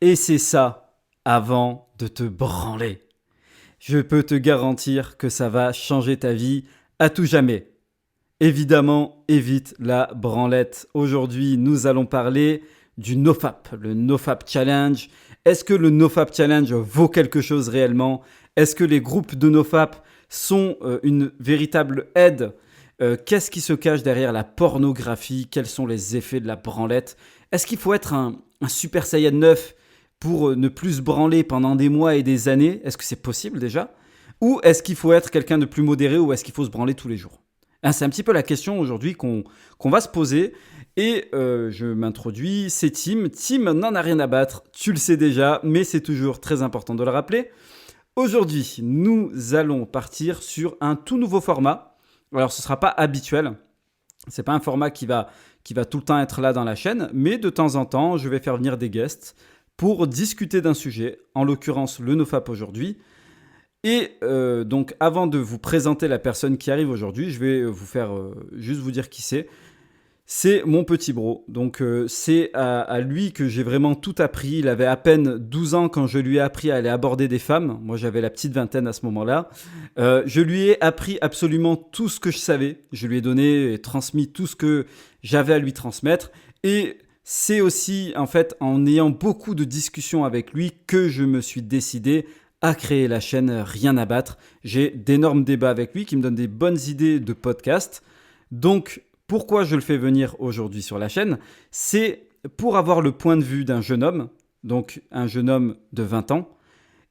Et c'est ça avant de te branler. Je peux te garantir que ça va changer ta vie à tout jamais. Évidemment, évite la branlette. Aujourd'hui, nous allons parler du NoFap, le NoFap Challenge. Est-ce que le NoFap Challenge vaut quelque chose réellement? Est-ce que les groupes de NoFap sont une véritable aide? Qu'est-ce qui se cache derrière la pornographie? Quels sont les effets de la branlette? Est-ce qu'il faut être un Super Saiyan 9 pour ne plus se branler pendant des mois et des années? Est-ce que c'est possible déjà? Ou est-ce qu'il faut être quelqu'un de plus modéré ou est-ce qu'il faut se branler tous les jours? C'est un petit peu la question aujourd'hui qu'on va se poser. Et je m'introduis, c'est Tim. Tim n'en a rien à battre, tu le sais déjà, mais c'est toujours très important de le rappeler. Aujourd'hui, nous allons partir sur un tout nouveau format. Alors, ce ne sera pas habituel. Ce n'est pas un format qui va tout le temps être là dans la chaîne, mais de temps en temps, je vais faire venir des guests pour discuter d'un sujet, en l'occurrence le NoFap aujourd'hui. Et donc, avant de vous présenter la personne qui arrive aujourd'hui, je vais vous faire juste vous dire qui c'est. C'est mon petit bro. Donc, c'est à lui que j'ai vraiment tout appris. Il avait à peine 12 ans quand je lui ai appris à aller aborder des femmes. Moi, j'avais la petite vingtaine à ce moment-là. Je lui ai appris absolument tout ce que je savais. Je lui ai donné et transmis tout ce que j'avais à lui transmettre. Et c'est aussi, en fait, en ayant beaucoup de discussions avec lui que je me suis décidé à créer la chaîne Rien à battre. J'ai d'énormes débats avec lui qui me donnent des bonnes idées de podcast. Donc, pourquoi je le fais venir aujourd'hui sur la chaîne? C'est pour avoir le point de vue d'un jeune homme, donc un jeune homme de 20 ans,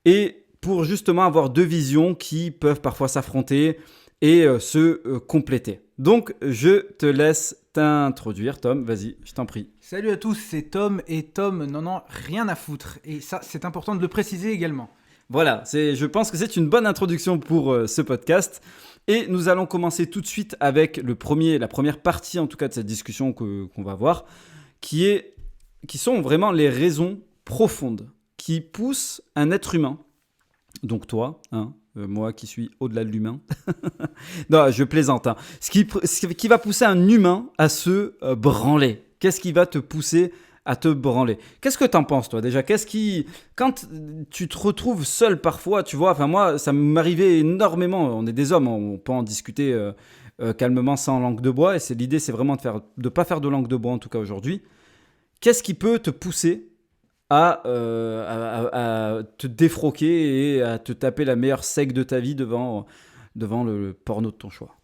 et pour justement avoir deux visions qui peuvent parfois s'affronter et se compléter. Donc, je te laisse t'introduire, Tom. Vas-y, je t'en prie. Salut à tous, c'est Tom, et Tom n'en a rien à foutre. Et ça, c'est important de le préciser également. Voilà, je pense que c'est une bonne introduction pour ce podcast. Et nous allons commencer tout de suite avec la première partie en tout cas de cette discussion qu'on va avoir, qui sont vraiment les raisons profondes qui poussent un être humain, donc toi, moi qui suis au-delà de l'humain, non je plaisante, ce qui va pousser un humain à se branler. Qu'est-ce qui va te pousser à te branler? Qu'est-ce que t'en penses, toi, déjà? Quand tu te retrouves seul parfois, tu vois, enfin moi, ça m'arrivait énormément. On est des hommes, on peut en discuter calmement sans langue de bois. Et l'idée, c'est vraiment de pas faire de langue de bois, en tout cas aujourd'hui. Qu'est-ce qui peut te pousser à te défroquer et à te taper la meilleure sec de ta vie devant le porno de ton choix?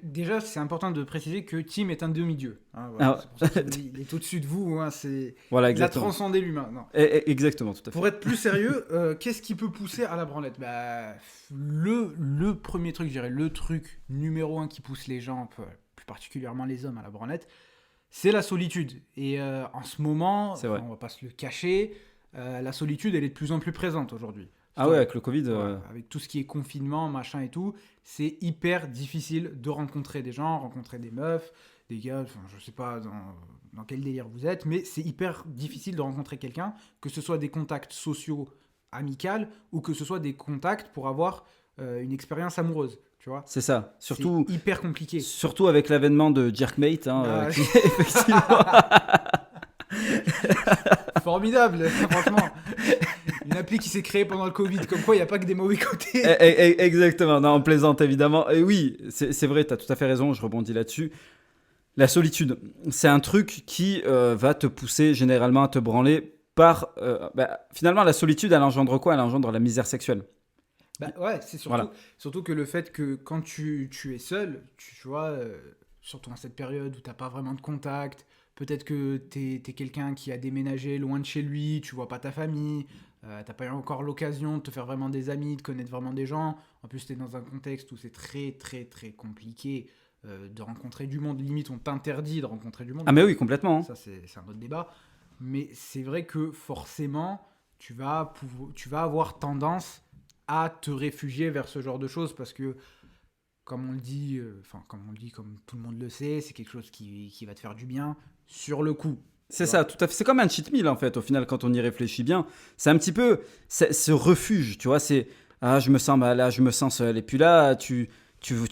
Déjà, c'est important de préciser que Tim est un demi-dieu. Voilà, c'est pour ça qu'il est au-dessus de vous. Voilà, il a exactement. transcendé l'humain. Non. Exactement, tout à fait. Pour être plus sérieux, qu'est-ce qui peut pousser à la branlette? Le premier truc, je dirais, le truc numéro 1 qui pousse les gens, plus particulièrement les hommes, à la branlette, c'est la solitude. Et en ce moment, on va pas se le cacher, la solitude, elle est de plus en plus présente aujourd'hui. Ah ouais, avec le Covid. Avec tout ce qui est confinement, machin et tout, c'est hyper difficile de rencontrer des gens, rencontrer des meufs, des gars, je sais pas dans quel délire vous êtes, mais c'est hyper difficile de rencontrer quelqu'un, que ce soit des contacts sociaux amicaux ou que ce soit des contacts pour avoir une expérience amoureuse. Tu vois, c'est ça, surtout c'est hyper compliqué. Surtout avec l'avènement de Jerkmate, qui effectivement. Formidable, franchement. Une appli qui s'est créée pendant le Covid, comme quoi il n'y a pas que des mauvais côtés. Exactement, non, on plaisante évidemment. Et oui, c'est vrai, tu as tout à fait raison, je rebondis là-dessus. La solitude, c'est un truc qui va te pousser généralement à te branler par... finalement, la solitude, elle engendre quoi? Elle engendre la misère sexuelle. Ouais, c'est surtout que le fait que quand tu es seul, tu vois, surtout en cette période où tu n'as pas vraiment de contact, peut-être que t'es quelqu'un qui a déménagé loin de chez lui, tu vois pas ta famille, t'as pas eu encore l'occasion de te faire vraiment des amis, de connaître vraiment des gens. En plus, t'es dans un contexte où c'est très très très compliqué de rencontrer du monde. Limite, on t'interdit de rencontrer du monde. Ah mais oui, complètement. Ça, c'est un autre débat. Mais c'est vrai que forcément, tu vas avoir tendance à te réfugier vers ce genre de choses parce que, comme on le dit, comme tout le monde le sait, c'est quelque chose qui va te faire du bien sur le coup. C'est ça, tout à fait. C'est comme un cheat meal en fait, au final, quand on y réfléchit bien. C'est un petit peu ce refuge, tu vois. C'est je me sens mal, je me sens seul. Et puis là, tu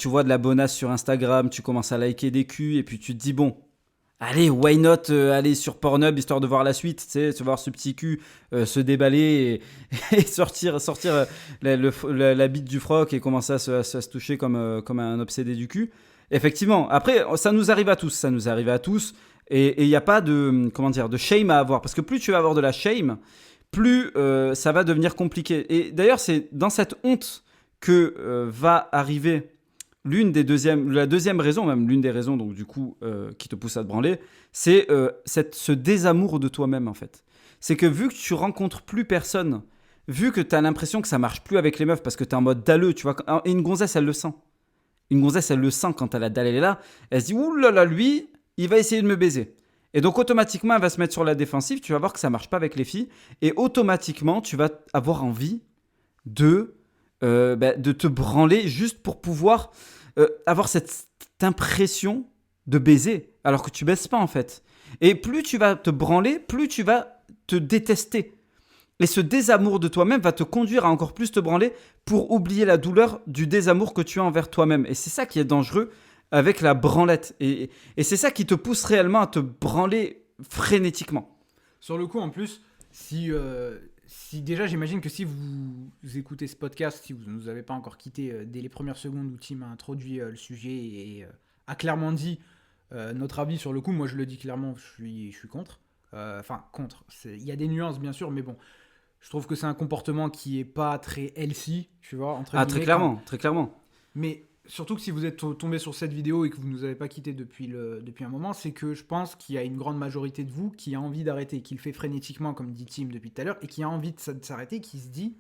vois de la bonasse sur Instagram, tu commences à liker des culs, et puis tu te dis bon, allez, why not aller sur Pornhub histoire de voir la suite, tu sais, de voir ce petit cul se déballer et sortir la bite du froc et commencer à se toucher comme un obsédé du cul. Effectivement, après, ça nous arrive à tous, et il n'y a pas de, comment dire, de shame à avoir, parce que plus tu vas avoir de la shame, plus ça va devenir compliqué. Et d'ailleurs, c'est dans cette honte que va arriver la deuxième raison, même l'une des raisons donc, du coup, qui te pousse à te branler, c'est ce désamour de toi-même en fait. C'est que vu que tu rencontres plus personne, vu que tu as l'impression que ça marche plus avec les meufs parce que tu es en mode dalleux, tu vois, et une gonzesse elle le sent. Une gonzesse elle le sent quand elle a dalle, elle est là, elle se dit ouh là là, lui, il va essayer de me baiser. Et donc automatiquement elle va se mettre sur la défensive, tu vas voir que ça marche pas avec les filles, et automatiquement tu vas avoir envie de te branler juste pour pouvoir avoir cette impression de baiser, alors que tu baises pas en fait. Et plus tu vas te branler, plus tu vas te détester. Et ce désamour de toi-même va te conduire à encore plus te branler pour oublier la douleur du désamour que tu as envers toi-même. Et c'est ça qui est dangereux avec la branlette. Et c'est ça qui te pousse réellement à te branler frénétiquement. Sur le coup, en plus, si déjà, j'imagine que si vous écoutez ce podcast, si vous ne nous avez pas encore quitté dès les premières secondes où Tim a introduit le sujet et a clairement dit notre avis sur le coup, moi je le dis clairement, je suis contre. Enfin, contre. Il y a des nuances, bien sûr, mais bon, je trouve que c'est un comportement qui est pas très healthy, tu vois, entre guillemets. Très clairement, très clairement. Mais surtout que si vous êtes tombé sur cette vidéo et que vous ne nous avez pas quitté depuis un moment, c'est que je pense qu'il y a une grande majorité de vous qui a envie d'arrêter, qui le fait frénétiquement, comme dit Tim depuis tout à l'heure, et qui a envie de s'arrêter, qui se dit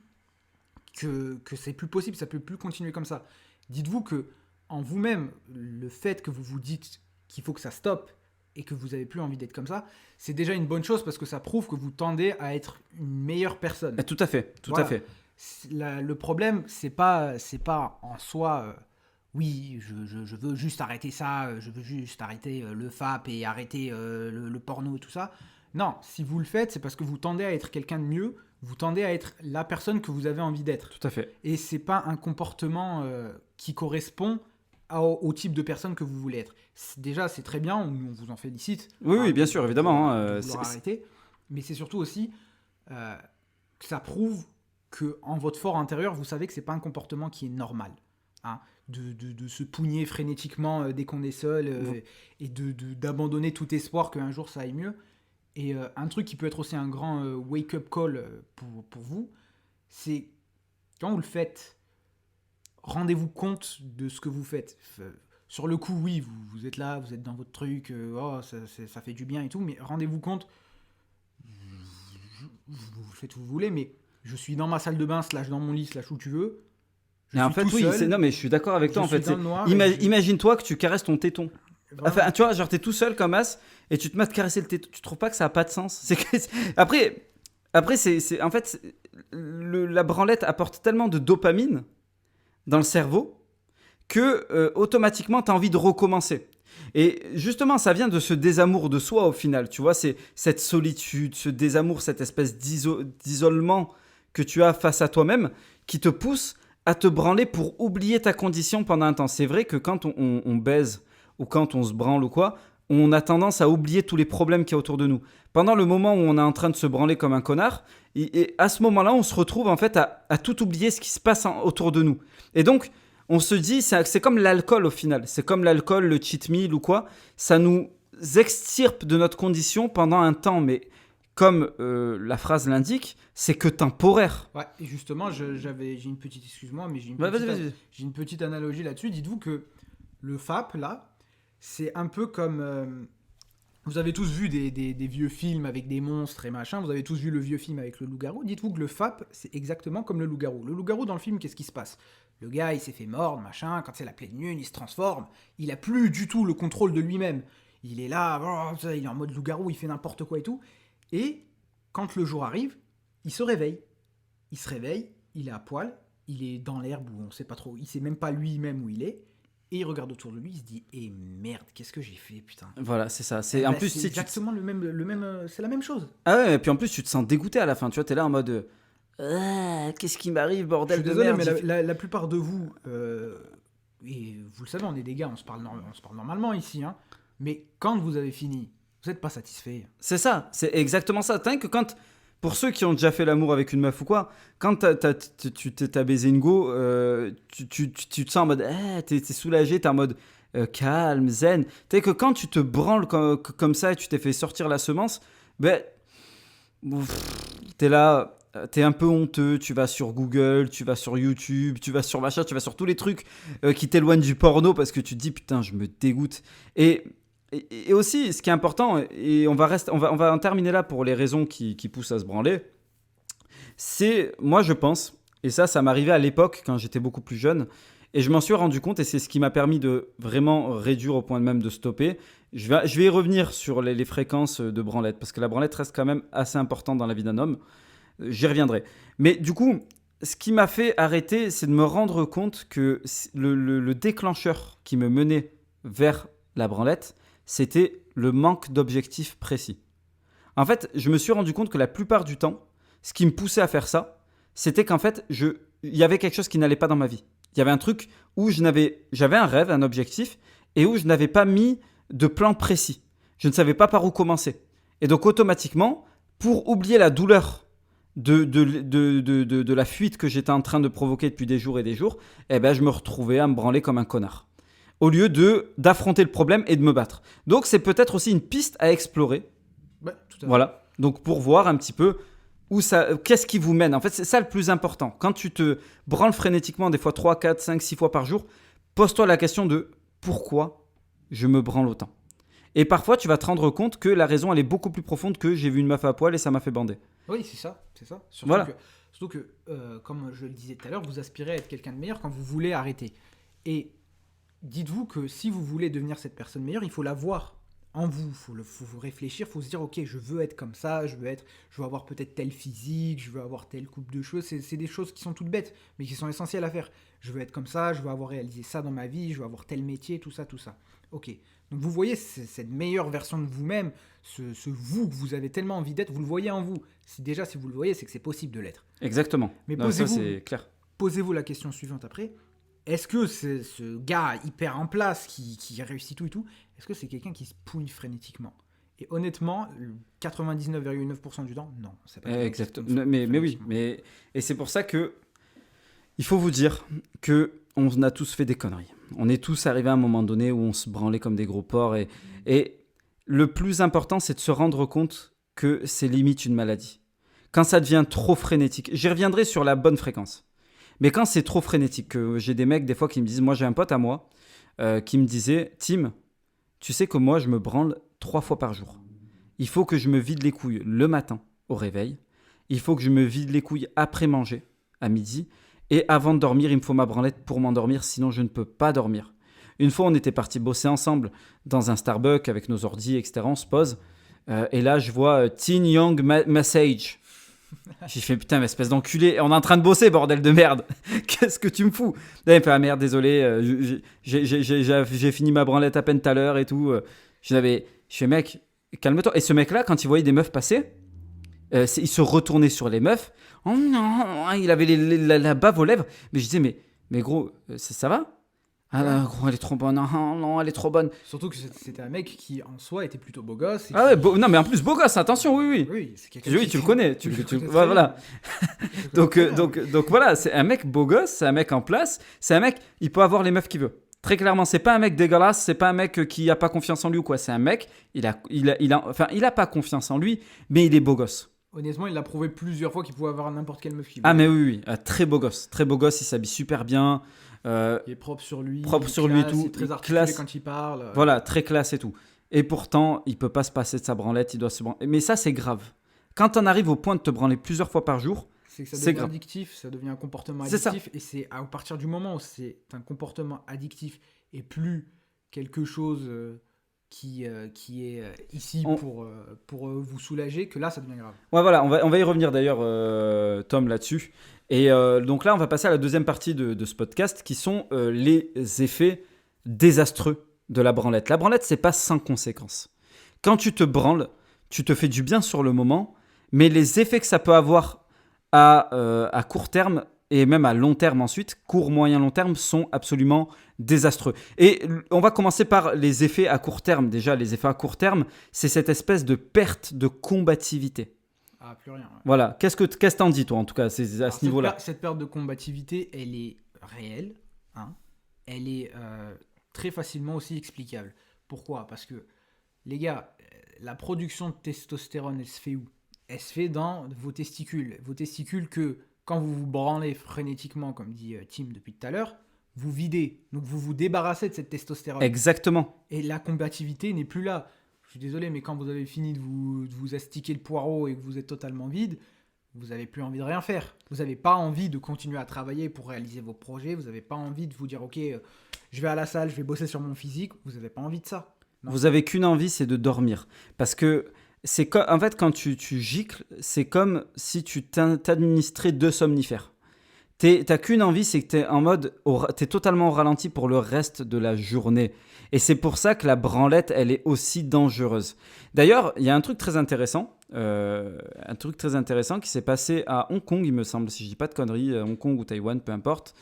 que c'est plus possible, ça peut plus continuer comme ça. Dites-vous que en vous-même, le fait que vous vous dites qu'il faut que ça stoppe et que vous n'avez plus envie d'être comme ça, c'est déjà une bonne chose parce que ça prouve que vous tendez à être une meilleure personne. Tout à fait, tout à fait. Le problème, c'est pas en soi... oui, je veux juste arrêter ça, je veux juste arrêter le FAP et arrêter le porno et tout ça. Non, si vous le faites, c'est parce que vous tendez à être quelqu'un de mieux, vous tendez à être la personne que vous avez envie d'être. Tout à fait. Et c'est pas un comportement qui correspond au type de personne que vous voulez être. Déjà, c'est très bien, on vous en félicite. Oui, bien sûr, évidemment. Arrêter. Mais c'est surtout aussi que ça prouve que en votre fort intérieur, vous savez que c'est pas un comportement qui est normal. Hein, de se pougner frénétiquement dès qu'on est seul et d'abandonner tout espoir qu'un jour ça aille mieux. Et un truc qui peut être aussi un grand wake-up call pour vous, c'est quand vous le faites, rendez-vous compte de ce que vous faites. Sur le coup, oui, vous êtes là, vous êtes dans votre truc, ça fait du bien et tout, mais rendez-vous compte, vous faites où vous voulez, mais je suis dans ma salle de bain, / dans mon lit, / où tu veux. En fait, oui, non, mais je suis d'accord avec toi. En fait, imagine-toi que tu caresses ton téton. Voilà. Enfin, tu vois, genre t'es tout seul comme as et tu te mets à te caresser le téton. Tu trouves pas que ça a pas de sens? Après, c'est en fait la branlette apporte tellement de dopamine dans le cerveau que automatiquement t'as envie de recommencer. Et justement, ça vient de ce désamour de soi au final. Tu vois, c'est cette solitude, ce désamour, cette espèce d'isolement que tu as face à toi-même qui te pousse à te branler pour oublier ta condition pendant un temps. C'est vrai que quand on baise ou quand on se branle ou quoi, on a tendance à oublier tous les problèmes qu'il y a autour de nous. Pendant le moment où on est en train de se branler comme un connard, et à ce moment-là, on se retrouve en fait à tout oublier ce qui se passe autour de nous. Et donc, on se dit, c'est comme l'alcool au final. C'est comme l'alcool, le cheat meal ou quoi. Ça nous extirpe de notre condition pendant un temps, mais comme la phrase l'indique, c'est que temporaire. Ouais, et justement, j'ai une petite, excuse-moi, mais j'ai une petite analogie là-dessus. Dites-vous que le FAP, là, c'est un peu comme... vous avez tous vu des vieux films avec des monstres et machin, vous avez tous vu le vieux film avec le loup-garou. Dites-vous que le FAP, c'est exactement comme le loup-garou. Le loup-garou, dans le film, qu'est-ce qui se passe? Le gars, il s'est fait mordre, machin, quand c'est la pleine lune, il se transforme. Il a plus du tout le contrôle de lui-même. Il est là, il est en mode loup-garou, il fait n'importe quoi et tout. Et quand le jour arrive, il se réveille. Il se réveille, il est à poil, il est dans l'herbe où on sait pas trop, il sait même pas lui-même où il est. Et il regarde autour de lui, il se dit eh merde, qu'est-ce que j'ai fait, putain. Voilà, c'est ça. En plus, c'est exactement le même, c'est la même chose. Ah ouais, et puis en plus, tu te sens dégoûté à la fin. Tu vois, t'es là en mode qu'est-ce qui m'arrive, bordel de merde. Mais la plupart de vous, et vous le savez, on est des gars, on se parle normalement ici, hein. Mais quand vous avez fini, vous n'êtes pas satisfait. C'est ça, c'est exactement ça. T'as que quand, pour ceux qui ont déjà fait l'amour avec une meuf ou quoi, quand tu t'as baisé une go, tu te sens en mode, t'es soulagé, t'es en mode calme, zen. T'as que quand tu te branles comme ça et tu t'es fait sortir la semence, ben, t'es là, t'es un peu honteux, tu vas sur Google, tu vas sur YouTube, tu vas sur machin, tu vas sur tous les trucs qui t'éloignent du porno parce que tu te dis putain, je me dégoûte. Et aussi, ce qui est important, et on va en terminer là pour les raisons qui poussent à se branler, c'est, moi je pense, et ça m'arrivait à l'époque quand j'étais beaucoup plus jeune, et je m'en suis rendu compte, et c'est ce qui m'a permis de vraiment réduire au point même de stopper. Je vais y revenir sur les fréquences de branlette, parce que la branlette reste quand même assez importante dans la vie d'un homme. J'y reviendrai. Mais du coup, ce qui m'a fait arrêter, c'est de me rendre compte que le déclencheur qui me menait vers la branlette, c'était le manque d'objectifs précis. En fait, je me suis rendu compte que la plupart du temps, ce qui me poussait à faire ça, c'était qu'en fait, il y avait quelque chose qui n'allait pas dans ma vie. Il y avait un truc où j'avais un rêve, un objectif, et où je n'avais pas mis de plan précis. Je ne savais pas par où commencer. Et donc, automatiquement, pour oublier la douleur de la fuite que j'étais en train de provoquer depuis des jours et des jours, eh ben, je me retrouvais à me branler comme un connard. Au lieu d'affronter le problème et de me battre. Donc, c'est peut-être aussi une piste à explorer. Ouais, tout à fait. Voilà. Donc, pour voir un petit peu qu'est-ce qui vous mène. En fait, c'est ça le plus important. Quand tu te branles frénétiquement, des fois 3, 4, 5, 6 fois par jour, pose-toi la question de pourquoi je me branle autant. Et parfois, tu vas te rendre compte que la raison, elle est beaucoup plus profonde que j'ai vu une meuf à poil et ça m'a fait bander. Oui, c'est ça. Surtout voilà. Surtout que comme je le disais tout à l'heure, vous aspirez à être quelqu'un de meilleur quand vous voulez arrêter. Et dites-vous que si vous voulez devenir cette personne meilleure, il faut la voir en vous. Il faut réfléchir, il faut se dire, ok, je veux être comme ça, je veux avoir peut-être tel physique, je veux avoir telle coupe de cheveux. C'est des choses qui sont toutes bêtes, mais qui sont essentielles à faire. Je veux être comme ça, je veux avoir réalisé ça dans ma vie, je veux avoir tel métier, tout ça. Ok. Donc vous voyez cette meilleure version de vous-même, ce vous que vous avez tellement envie d'être, vous le voyez en vous. Si vous le voyez, c'est que c'est possible de l'être. Exactement. Mais ça, c'est clair. Posez-vous la question suivante après. Est-ce que c'est ce gars hyper en place qui réussit tout et tout, est-ce que c'est quelqu'un qui se pouille frénétiquement ? Et honnêtement, 99,9% du temps, non. C'est pas exactement. Mais oui. Et c'est pour ça que il faut vous dire qu'on a tous fait des conneries. On est tous arrivés à un moment donné où on se branlait comme des gros porcs. Et le plus important, c'est de se rendre compte que c'est limite une maladie. Quand ça devient trop frénétique, j'y reviendrai sur la bonne fréquence. Mais quand c'est trop frénétique, que j'ai des mecs des fois qui me disent, moi j'ai un pote à moi qui me disait, Tim, tu sais que moi je me branle 3 fois par jour. Il faut que je me vide les couilles le matin au réveil. Il faut que je me vide les couilles après manger à midi. Et avant de dormir, il me faut ma branlette pour m'endormir, sinon je ne peux pas dormir. Une fois, on était partis bosser ensemble dans un Starbucks avec nos ordis, etc. On se pose. Et là, je vois Teen Young Massage. J'ai fait putain, mais espèce d'enculé, on est en train de bosser, bordel de merde. Qu'est-ce que tu me fous ? Là, il me fait ah merde, désolé, j'ai fini ma branlette à peine tout à l'heure et tout. Je fais mec, calme-toi. Et ce mec-là, quand il voyait des meufs passer, il se retournait sur les meufs. Oh non, il avait la bave aux lèvres. Mais je disais mais gros, ça va ? Ah là, gros, elle est trop bonne. Non, elle est trop bonne. Surtout que c'était un mec qui, en soi, était plutôt beau gosse. Ah ouais, non, mais en plus, beau gosse, attention, oui. Oui, c'est quelqu'un oui, tu le connais. Voilà. donc voilà, c'est un mec beau gosse, c'est un mec en place, c'est un mec, il peut avoir les meufs qu'il veut. Très clairement, c'est pas un mec dégueulasse, c'est pas un mec qui a pas confiance en lui ou quoi. C'est un mec, il a pas confiance en lui, mais il est beau gosse. Honnêtement, il l'a prouvé plusieurs fois qu'il pouvait avoir n'importe quelle meuf qu'il veut. Ah mais oui, très beau gosse, il s'habille super bien. Il est propre sur lui. Et tout. Il est très articulé quand il parle. Voilà, très classe et tout. Et pourtant, il peut pas se passer de sa branlette, il doit se branler. Mais ça, c'est grave. Quand on arrive au point de te branler plusieurs fois par jour, c'est que ça devient addictif, ça devient un comportement addictif. Et c'est à partir du moment où c'est un comportement addictif et plus quelque chose qui est ici pour vous soulager, que là, ça devient grave. Ouais, voilà, on va y revenir d'ailleurs, Tom, là-dessus. Et donc là, on va passer à la deuxième partie de ce podcast, qui sont les effets désastreux de la branlette. La branlette, c'est pas sans conséquence. Quand tu te branles, tu te fais du bien sur le moment, mais les effets que ça peut avoir à court terme et même à long terme ensuite, court, moyen, long terme, sont absolument désastreux. Et on va commencer par les effets à court terme. Déjà, les effets à court terme, c'est cette espèce de perte de combativité. Ah, plus rien. Ouais. Voilà. Qu'est-ce que t'en dis, toi, en tout cas, c'est à ce niveau-là? Cette perte de combativité, elle est réelle. Hein. Elle est très facilement aussi explicable. Pourquoi ? Parce que, les gars, la production de testostérone, elle se fait où ? Elle se fait dans vos testicules. Vos testicules que, quand vous vous branlez frénétiquement, comme dit Tim depuis tout à l'heure, vous videz. Donc vous vous débarrassez de cette testostérone. Exactement. Et la combativité n'est plus là. Je suis désolé, mais quand vous avez fini de vous astiquer le poireau et que vous êtes totalement vide, vous n'avez plus envie de rien faire. Vous n'avez pas envie de continuer à travailler pour réaliser vos projets. Vous n'avez pas envie de vous dire, ok, je vais à la salle, je vais bosser sur mon physique. Vous n'avez pas envie de ça. Non. Vous avez qu'une envie, c'est de dormir. Parce que, en fait, quand tu gicles, c'est comme si tu t'administrais 2 somnifères. T'as qu'une envie, c'est que t'es totalement au ralenti pour le reste de la journée. Et c'est pour ça que la branlette, elle est aussi dangereuse. D'ailleurs, il y a un truc très intéressant qui s'est passé à Hong Kong, il me semble, si je dis pas de conneries, Hong Kong ou Taïwan, peu importe.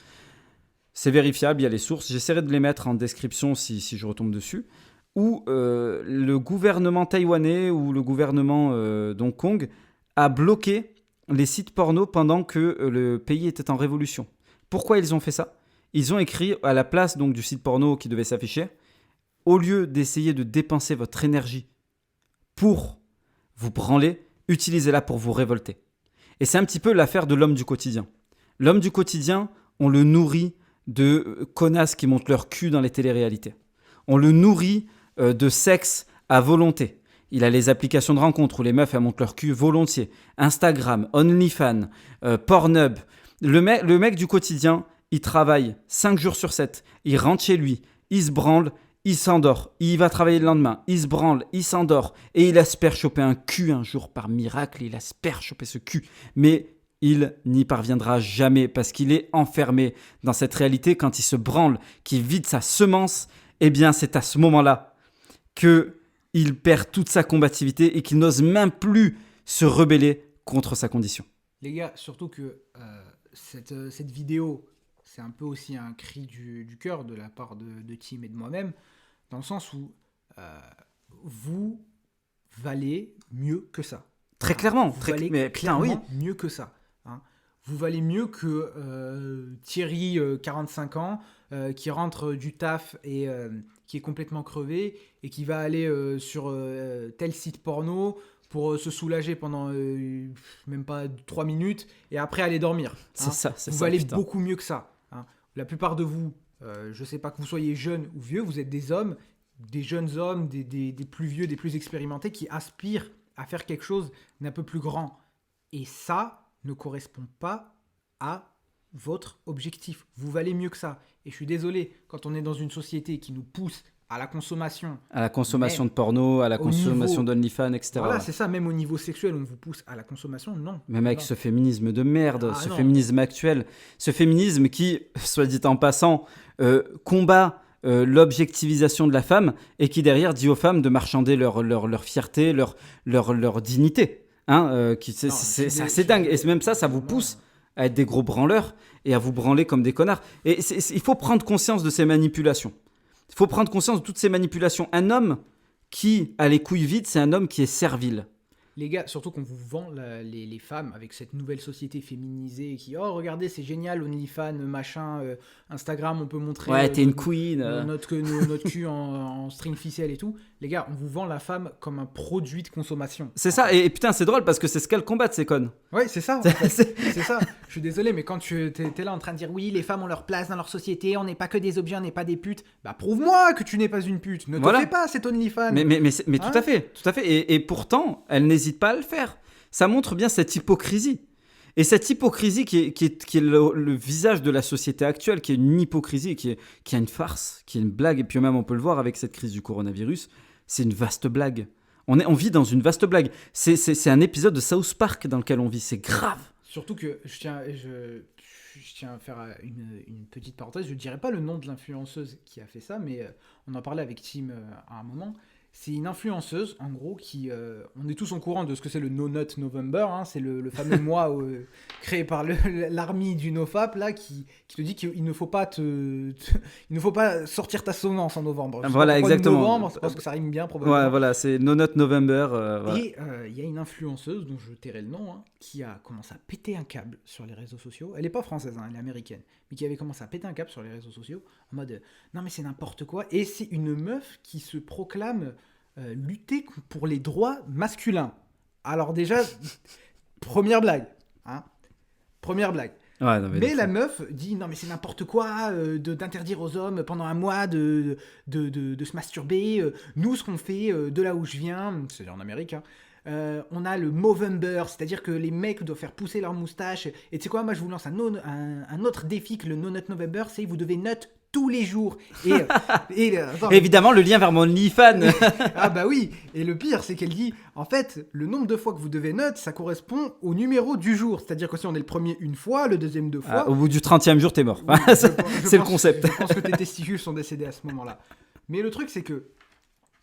C'est vérifiable, il y a les sources. J'essaierai de les mettre en description si je retombe dessus. Où le gouvernement taïwanais ou le gouvernement d'Hong Kong a bloqué les sites porno pendant que le pays était en révolution. Pourquoi ils ont fait ça ? Ils ont écrit à la place donc, du site porno qui devait s'afficher, au lieu d'essayer de dépenser votre énergie pour vous branler, utilisez-la pour vous révolter. Et c'est un petit peu l'affaire de l'homme du quotidien. L'homme du quotidien, on le nourrit de connasses qui montent leur cul dans les téléréalités. On le nourrit de sexe à volonté. Il a les applications de rencontres où les meufs elles montent leur cul volontiers. Instagram, OnlyFans, Pornhub. Le mec du quotidien, il travaille 5 jours sur 7. Il rentre chez lui, il se branle, il s'endort. Il va travailler le lendemain, il se branle, il s'endort. Et il espère choper un cul un jour par miracle. Il espère choper ce cul. Mais il n'y parviendra jamais parce qu'il est enfermé dans cette réalité. Quand il se branle, qu'il vide sa semence, eh bien c'est à ce moment-là qu'il perd toute sa combativité et qu'il n'ose même plus se rebeller contre sa condition. Les gars, surtout que cette vidéo, c'est un peu aussi un cri du cœur de la part de Tim et de moi-même, dans le sens où vous valez mieux que ça. Très clairement. Mais putain, oui. Mieux que ça. Hein. Vous valez mieux que Thierry, 45 ans, qui rentre du taf et qui est complètement crevé et qui va aller sur tel site porno pour se soulager pendant même pas 3 minutes et après aller dormir. C'est ça. Vous valez beaucoup mieux que ça. Hein. La plupart de vous, je ne sais pas que vous soyez jeune ou vieux, vous êtes des hommes, des jeunes hommes, des plus vieux, des plus expérimentés qui aspirent à faire quelque chose d'un peu plus grand. Et ça ne correspond pas à votre objectif. Vous valez mieux que ça. Et je suis désolé, quand on est dans une société qui nous pousse à la consommation. À la consommation de porno, à la consommation d'OnlyFans, etc. Voilà, c'est ça. Même au niveau sexuel, on vous pousse à la consommation, non. Même avec ce féminisme de merde, féminisme actuel. Ce féminisme qui, soit dit en passant, combat l'objectivisation de la femme et qui derrière dit aux femmes de marchander leur fierté, leur dignité. Hein, c'est assez dingue. Et même ça vous pousse à être des gros branleurs et à vous branler comme des connards. Et il faut prendre conscience de ces manipulations. Il faut prendre conscience de toutes ces manipulations. Un homme qui a les couilles vides, c'est un homme qui est servile. Les gars, surtout qu'on vous vend les femmes avec cette nouvelle société féminisée qui, oh regardez, c'est génial, OnlyFans, machin, Instagram, on peut montrer ouais, t'es une queen, notre cul en string ficelle et tout. Les gars, on vous vend la femme comme un produit de consommation. C'est ça, et putain, c'est drôle parce que c'est ce qu'elles combattent, ces connes. Ouais, c'est ça. En fait. C'est ça. Je suis désolé, mais quand tu es là en train de dire oui, les femmes ont leur place dans leur société, on n'est pas que des objets, on n'est pas des putes, bah prouve-moi que tu n'es pas une pute. Ne te fais pas cette OnlyFans. Mais hein? Tout à fait. Et pourtant, elle n'hésite pas à le faire. Ça montre bien cette hypocrisie. Et cette hypocrisie qui est le visage de la société actuelle, qui est une hypocrisie, qui est une farce, qui est une blague, et puis même on peut le voir avec cette crise du coronavirus, c'est une vaste blague. On vit dans une vaste blague. C'est un épisode de South Park dans lequel on vit, c'est grave. Surtout que je tiens à faire une petite parenthèse, je ne dirais pas le nom de l'influenceuse qui a fait ça, mais on en parlait avec Tim à un moment. C'est une influenceuse, en gros, qui... on est tous au courant de ce que c'est le No Nut November, hein, c'est le fameux mois créé par l'armée du NoFap, là, qui te dit qu'il ne faut pas il ne faut pas sortir ta semence en novembre. Voilà, exactement. Novembre, c'est parce que ça rime bien, probablement. Ouais, voilà, c'est No Nut November. Voilà. Et il y a une influenceuse, dont je tairai le nom, hein, qui a commencé à péter un câble sur les réseaux sociaux. Elle n'est pas française, hein, elle est américaine. Mais qui avait commencé à péter un câble sur les réseaux sociaux, en mode non mais c'est n'importe quoi. Et c'est une meuf qui se proclame lutter pour les droits masculins. Alors déjà, première blague. Hein, première blague. Ouais, non, mais la meuf dit non mais c'est n'importe quoi d'interdire aux hommes pendant un mois de se masturber. Nous, ce qu'on fait de là où je viens, c'est en Amérique, hein, on a le Movember, c'est-à-dire que les mecs doivent faire pousser leur moustache. Et tu sais quoi, moi je vous lance un autre défi que le No Nut November, c'est vous devez nut tous les jours. Attends, évidemment, le lien vers mon OnlyFans. Ah bah oui. Et le pire, c'est qu'elle dit, en fait, le nombre de fois que vous devez nut, ça correspond au numéro du jour. C'est-à-dire que si on est le premier une fois, le deuxième deux fois... au bout du 30e jour, t'es mort. Oui, c'est le concept. Je pense que tes testicules sont décédés à ce moment-là. Mais le truc, c'est que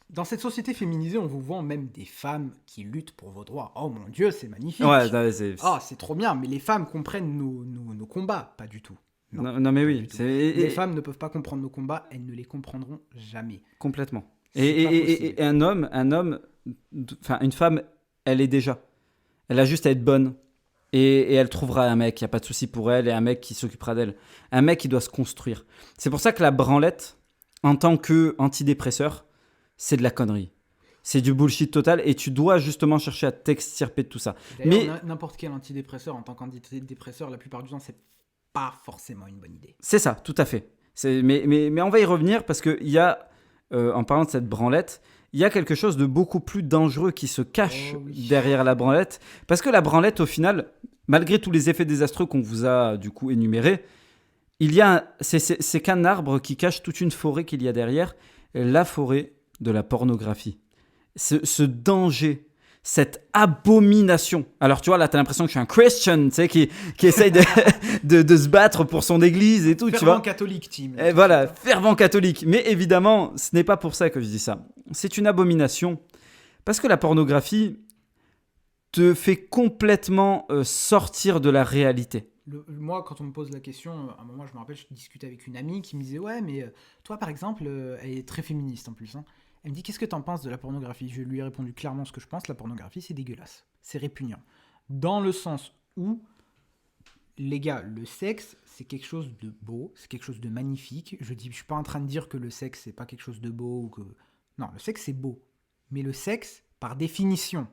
dans cette société féminisée, on vous vend même des femmes qui luttent pour vos droits. Oh mon Dieu, c'est magnifique. Ouais, c'est trop bien. Mais les femmes comprennent nos combats, pas du tout. Non, mais oui. Les femmes ne peuvent pas comprendre nos combats, elles ne les comprendront jamais. Complètement. Et un homme, enfin une femme, elle est déjà. Elle a juste à être bonne. Et elle trouvera un mec, il n'y a pas de souci pour elle, et un mec qui s'occupera d'elle. Un mec qui doit se construire. C'est pour ça que la branlette, en tant qu'antidépresseur, c'est de la connerie. C'est du bullshit total, et tu dois justement chercher à t'extirper de tout ça. D'ailleurs, n'importe quel antidépresseur, en tant qu'antidépresseur, la plupart du temps, c'est pas forcément une bonne idée. C'est ça, tout à fait. Mais on va y revenir parce qu'il y a, en parlant de cette branlette, il y a quelque chose de beaucoup plus dangereux qui se cache derrière la branlette. Parce que la branlette, au final, malgré tous les effets désastreux qu'on vous a du coup énumérés, c'est qu'un arbre qui cache toute une forêt qu'il y a derrière, la forêt de la pornographie. Ce danger, cette abomination. Alors tu vois, là t'as l'impression que je suis un Christian, tu sais, qui essaye de se battre pour son église et tout. Fervent tu vois. Catholique, Tim. Et voilà, fervent catholique. Mais évidemment, ce n'est pas pour ça que je dis ça. C'est une abomination. Parce que la pornographie te fait complètement sortir de la réalité. Moi, quand on me pose la question, à un moment, je me rappelle, je discutais avec une amie qui me disait « Ouais, mais toi, par exemple, elle est très féministe en plus, hein. Elle me dit « Qu'est-ce que t'en penses de la pornographie ?» Je lui ai répondu clairement ce que je pense. La pornographie, c'est dégueulasse. C'est répugnant. Dans le sens où, les gars, le sexe, c'est quelque chose de beau, c'est quelque chose de magnifique. Je suis pas en train de dire que le sexe, c'est pas quelque chose de beau. Non, le sexe, c'est beau. Mais le sexe, par définition,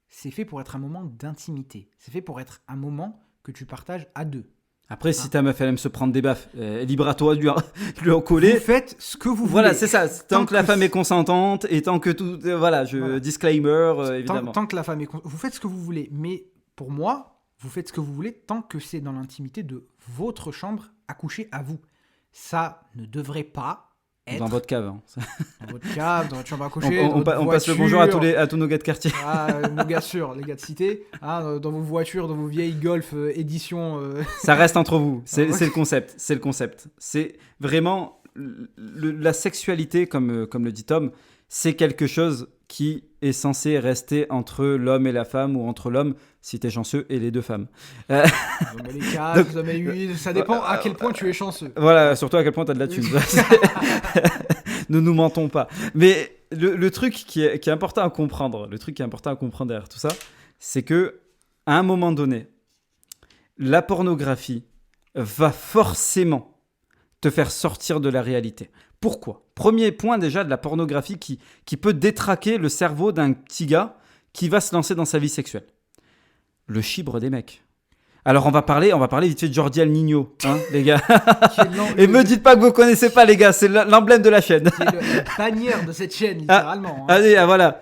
c'est fait pour être un moment d'intimité. C'est fait pour être un moment que tu partages à deux. Après, si ta meuf, elle aime se prendre des baffes, libre à toi de lui en coller. Vous faites ce que vous voulez. Voilà, c'est ça. Tant que la femme est consentante et tant que tout... Voilà, disclaimer, évidemment. Tant que la femme est consentante. Vous faites ce que vous voulez. Mais pour moi, vous faites ce que vous voulez tant que c'est dans l'intimité de votre chambre à coucher à vous. Ça ne devrait pas être... Dans votre cave. Hein. Dans votre cave, dans votre chambre à coucher, on passe le bonjour à tous nos gars de quartier. Nos gars sûrs, les gars de cité. Dans vos voitures, dans vos vieilles Golf édition... Ça reste entre vous. C'est le concept. C'est le concept. C'est vraiment... la sexualité, comme le dit Tom, c'est quelque chose qui est censé rester entre l'homme et la femme, ou entre l'homme, si t'es chanceux, et les deux femmes. Vous avez les 4, vous avez 8, ça dépend à quel point tu es chanceux. Voilà, surtout à quel point t'as de la thune. Ne nous mentons pas. Mais le truc qui est important à comprendre, derrière tout ça, c'est que à un moment donné, la pornographie va forcément te faire sortir de la réalité. Pourquoi ? Premier point déjà de la pornographie qui peut détraquer le cerveau d'un petit gars qui va se lancer dans sa vie sexuelle. Le chibre des mecs. Alors on va parler vite fait de Jordi El Nino, hein, les gars. Et me dites pas que vous connaissez pas, les gars, c'est l'emblème de la chaîne. C'est la bannière de cette chaîne, littéralement. Allez, voilà.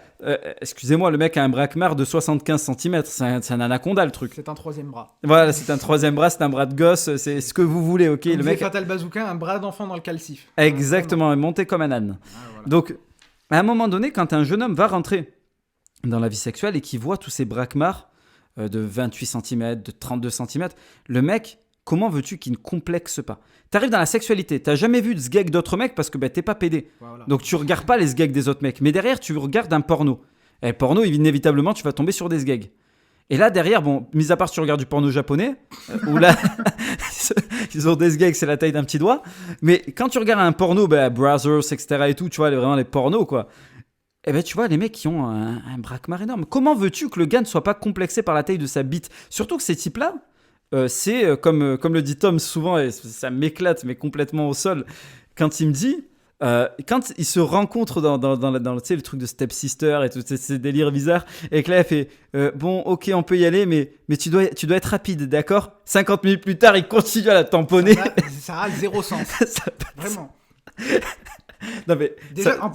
Excusez-moi, le mec a un braquemar de 75 cm. C'est un anaconda, le truc. C'est un troisième bras. Voilà, c'est un troisième bras, c'est un bras de gosse, c'est ce que vous voulez, ok. Comme le mec. Fatal Bazooka, un bras d'enfant dans le calcif. Exactement, monté comme un âne. Voilà. Donc, à un moment donné, quand un jeune homme va rentrer dans la vie sexuelle et qu'il voit tous ces braquemars de 28 cm, de 32 cm, le mec, comment veux-tu qu'il ne complexe pas? T'arrives dans la sexualité, t'as jamais vu de sgeg d'autres mecs parce que t'es pas pédé. Voilà. Donc tu regardes pas les sgegs des autres mecs. Mais derrière, tu regardes un porno. Et porno, inévitablement, tu vas tomber sur des sgegs. Et là, derrière, bon, mis à part si tu regardes du porno japonais, où là, ils ont des sgegs, c'est la taille d'un petit doigt. Mais quand tu regardes un porno, Brothers, etc. et tout, tu vois, vraiment les pornos, quoi. Eh ben, tu vois, les mecs qui ont un braquemar énorme. Comment veux-tu que le gars ne soit pas complexé par la taille de sa bite? Surtout que ces types-là, c'est comme le dit Tom souvent, et ça m'éclate, mais complètement au sol, quand il me dit, quand ils se rencontrent dans tu sais, le truc de Step Sister et tous ces délires bizarres, et que là, elle fait bon, ok, on peut y aller, mais tu dois être rapide, d'accord? 50 minutes plus tard, il continue à la tamponner. Ça a zéro sens. Vraiment. Non, mais déjà, en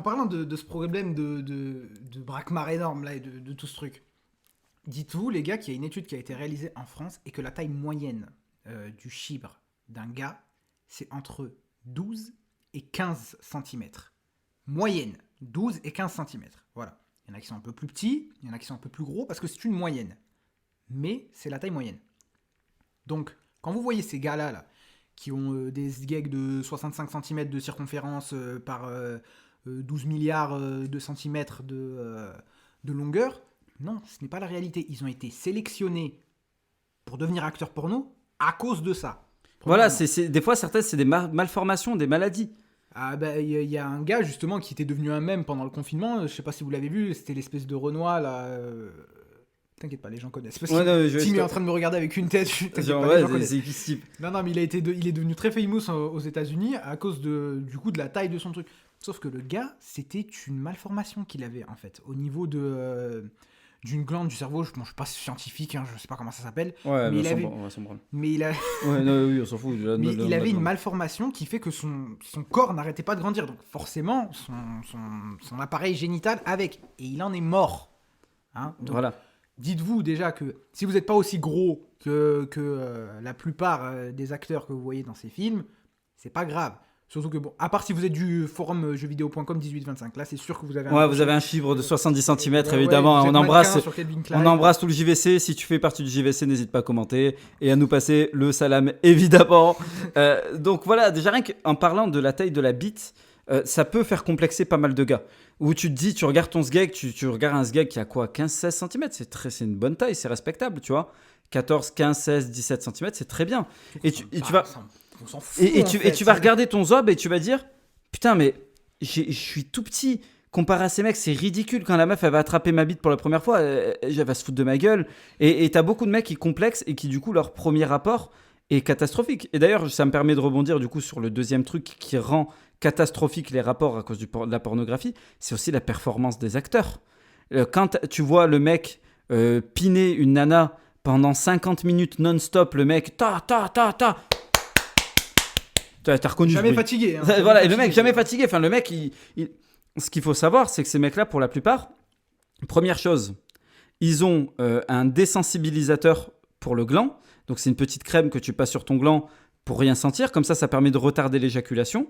parlant de ce problème de braquemar énorme là, et de tout ce truc, dites-vous, les gars, qu'il y a une étude qui a été réalisée en France et que la taille moyenne du chibre d'un gars, c'est entre 12 et 15 cm. Moyenne, 12 et 15 cm. Voilà. Il y en a qui sont un peu plus petits, il y en a qui sont un peu plus gros parce que c'est une moyenne. Mais c'est la taille moyenne. Donc, quand vous voyez ces gars-là, là, qui ont des sgegs de 65 cm de circonférence par 12 milliards de centimètres de longueur, non, ce n'est pas la réalité. Ils ont été sélectionnés pour devenir acteurs porno à cause de ça. Voilà, des fois, certaines, c'est des malformations, des maladies. Ah bah, y a un gars, justement, qui était devenu un mème pendant le confinement. Je sais pas si vous l'avez vu, c'était l'espèce de Renoir, là... T'inquiète pas, les gens connaissent. Parce que Tim est en train de me regarder avec une tête. Genre, pas, ouais, c'est qui. Non, mais il est devenu très famous aux États-Unis à cause de la taille de son truc. Sauf que le gars, c'était une malformation qu'il avait, en fait, au niveau d'une glande du cerveau. Je suis pas scientifique, hein, je sais pas comment ça s'appelle. Ouais, mais on s'en branle. Mais il a... ouais, non, oui, on s'en fout. Mais il avait une malformation qui fait que son corps n'arrêtait pas de grandir. Donc forcément, son appareil génital avec. Et il en est mort. Hein, donc, voilà. Dites-vous déjà que si vous n'êtes pas aussi gros que la plupart des acteurs que vous voyez dans ces films, c'est pas grave. Surtout que, bon, à part si vous êtes du forum jeuxvideo.com 18-25, là c'est sûr que vous avez vous avez un chiffre de 70 cm, évidemment. On embrasse tout le JVC. Si tu fais partie du JVC, n'hésite pas à commenter et à nous passer le salam, évidemment. Donc voilà, déjà rien qu'en parlant de la taille de la bite, ça peut faire complexer pas mal de gars. Où tu te dis, tu regardes ton sgeg, tu regardes un sgeg qui a quoi, 15-16 cm, c'est une bonne taille, c'est respectable, tu vois. 14, 15, 16, 17 cm, c'est très bien. Et tu vas... On s'en fout, et tu vas regarder ton zob et tu vas dire, putain, mais je suis tout petit. Comparé à ces mecs, c'est ridicule. Quand la meuf, elle va attraper ma bite pour la première fois, elle va se foutre de ma gueule. Et t'as beaucoup de mecs qui complexent et qui, du coup, leur premier rapport est catastrophique. Et d'ailleurs, ça me permet de rebondir, du coup, sur le deuxième truc qui rend catastrophique les rapports à cause de la pornographie, c'est aussi la performance des acteurs. Quand tu vois le mec piner une nana pendant 50 minutes non-stop, le mec, t'as reconnu. Jamais fatigué. Hein, voilà, fatigué. Et le mec, jamais fatigué. Enfin, le mec, ce qu'il faut savoir, c'est que ces mecs-là, pour la plupart, première chose, ils ont un désensibilisateur pour le gland. Donc, c'est une petite crème que tu passes sur ton gland pour rien sentir. Comme ça permet de retarder l'éjaculation.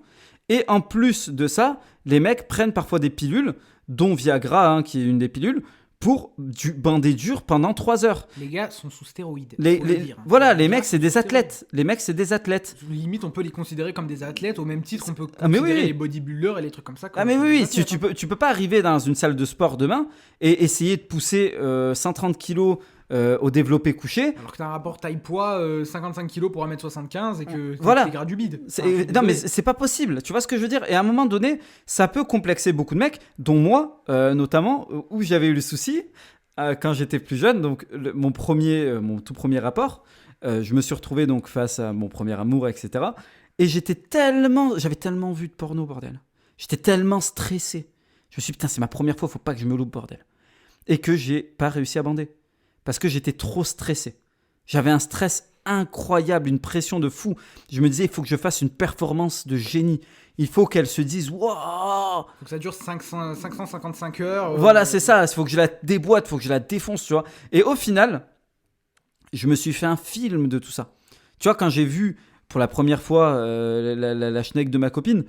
Et en plus de ça, les mecs prennent parfois des pilules, dont Viagra, hein, qui est une des pilules, pour bander dur pendant 3 heures. Les gars sont sous stéroïdes. Voilà, les mecs, c'est des athlètes. Les mecs, c'est des athlètes. Limite, on peut les considérer comme des athlètes, au même titre qu'on peut considérer les bodybuilders et les trucs comme ça. Mais oui, tu peux pas arriver dans une salle de sport demain et essayer de pousser 130 kilos au développé couché. Alors que t'as un rapport taille-poids 55 kg pour 1m75 et que t'es gras du bide. Non, mais c'est pas possible. Tu vois ce que je veux dire? Et à un moment donné, ça peut complexer beaucoup de mecs, dont moi, notamment, où j'avais eu le souci quand j'étais plus jeune. Donc, mon tout premier rapport, je me suis retrouvé donc face à mon premier amour, etc. Et j'avais tellement vu de porno, bordel. J'étais tellement stressé. Je me suis dit, putain, c'est ma première fois, faut pas que je me loupe, bordel. Et que j'ai pas réussi à bander. Parce que j'étais trop stressé. J'avais un stress incroyable, une pression de fou. Je me disais, il faut que je fasse une performance de génie. Il faut qu'elle se dise, waouh! Il faut que ça dure 555 heures. Voilà, c'est ça. Il faut que je la déboîte, il faut que je la défonce, tu vois. Et au final, je me suis fait un film de tout ça. Tu vois, quand j'ai vu pour la première fois la schneck de ma copine,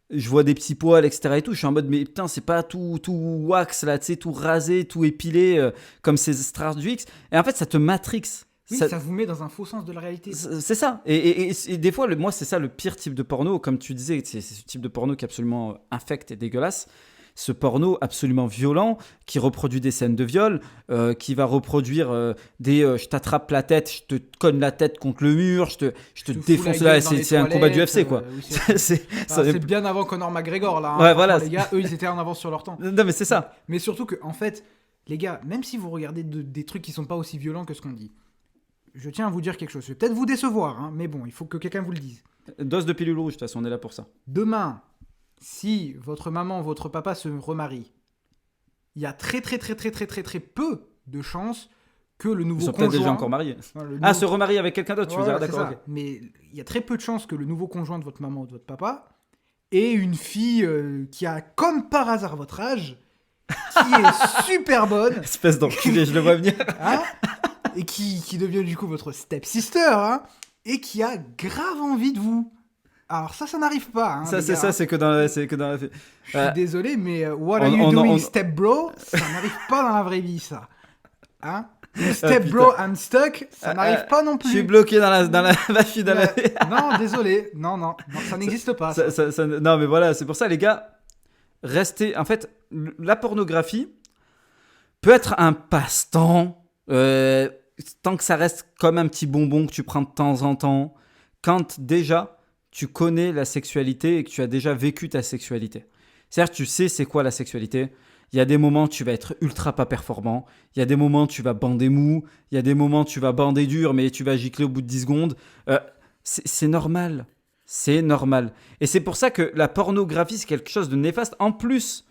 je vois des petits poils, etc. et tout. Je suis en mode, mais putain, c'est pas tout wax, là, tu sais, tout rasé, tout épilé, comme ces Stars du X. Et en fait, ça te matrix. Oui, ça vous met dans un faux sens de la réalité. C'est ça. Et des fois, moi, c'est ça le pire type de porno. Comme tu disais, c'est ce type de porno qui est absolument infect et dégueulasse. Ce porno absolument violent qui reproduit des scènes de viol, qui va reproduire je t'attrape la tête, je te cogne la tête contre le mur, je te défonce là. C'est un combat du UFC, quoi. Oui, c'est bien avant Conor McGregor, là. Ouais, voilà. Les gars, eux, ils étaient en avance sur leur temps. Non, mais c'est ça. Mais surtout que, en fait, les gars, même si vous regardez des trucs qui sont pas aussi violents que ce qu'on dit, je tiens à vous dire quelque chose. Je vais peut-être vous décevoir, hein, mais bon, il faut que quelqu'un vous le dise. Dose de pilule rouge, de toute façon, on est là pour ça. Demain, si votre maman ou votre papa se remarie, il y a très peu de chances que le nouveau conjoint... Ils sont peut-être déjà encore mariés. Se remarier avec quelqu'un d'autre, tu veux dire, d'accord. Okay. Mais il y a très peu de chances que le nouveau conjoint de votre maman ou de votre papa ait une fille qui a, comme par hasard, votre âge, qui est super bonne. Espèce d'enculé, je le vois venir. Et qui devient du coup votre step-sister, et qui a grave envie de vous. Alors ça n'arrive pas. C'est que dans la... Je suis désolé, mais what are you doing, step bro? Ça n'arrive pas dans la vraie vie, ça. Step bro, I'm stuck, ça n'arrive pas non plus. Je suis bloqué dans la machine à laver. Non, désolé. Non, ça n'existe pas. Non, mais voilà, c'est pour ça, les gars, restez... En fait, la pornographie peut être un passe-temps... tant que ça reste comme un petit bonbon que tu prends de temps en temps, quand déjà tu connais la sexualité et que tu as déjà vécu ta sexualité. C'est-à-dire tu sais c'est quoi la sexualité. Il y a des moments où tu vas être ultra pas performant, il y a des moments où tu vas bander mou, il y a des moments où tu vas bander dur mais tu vas gicler au bout de 10 secondes. C'est normal. C'est normal. Et c'est pour ça que la pornographie c'est quelque chose de néfaste. En plus...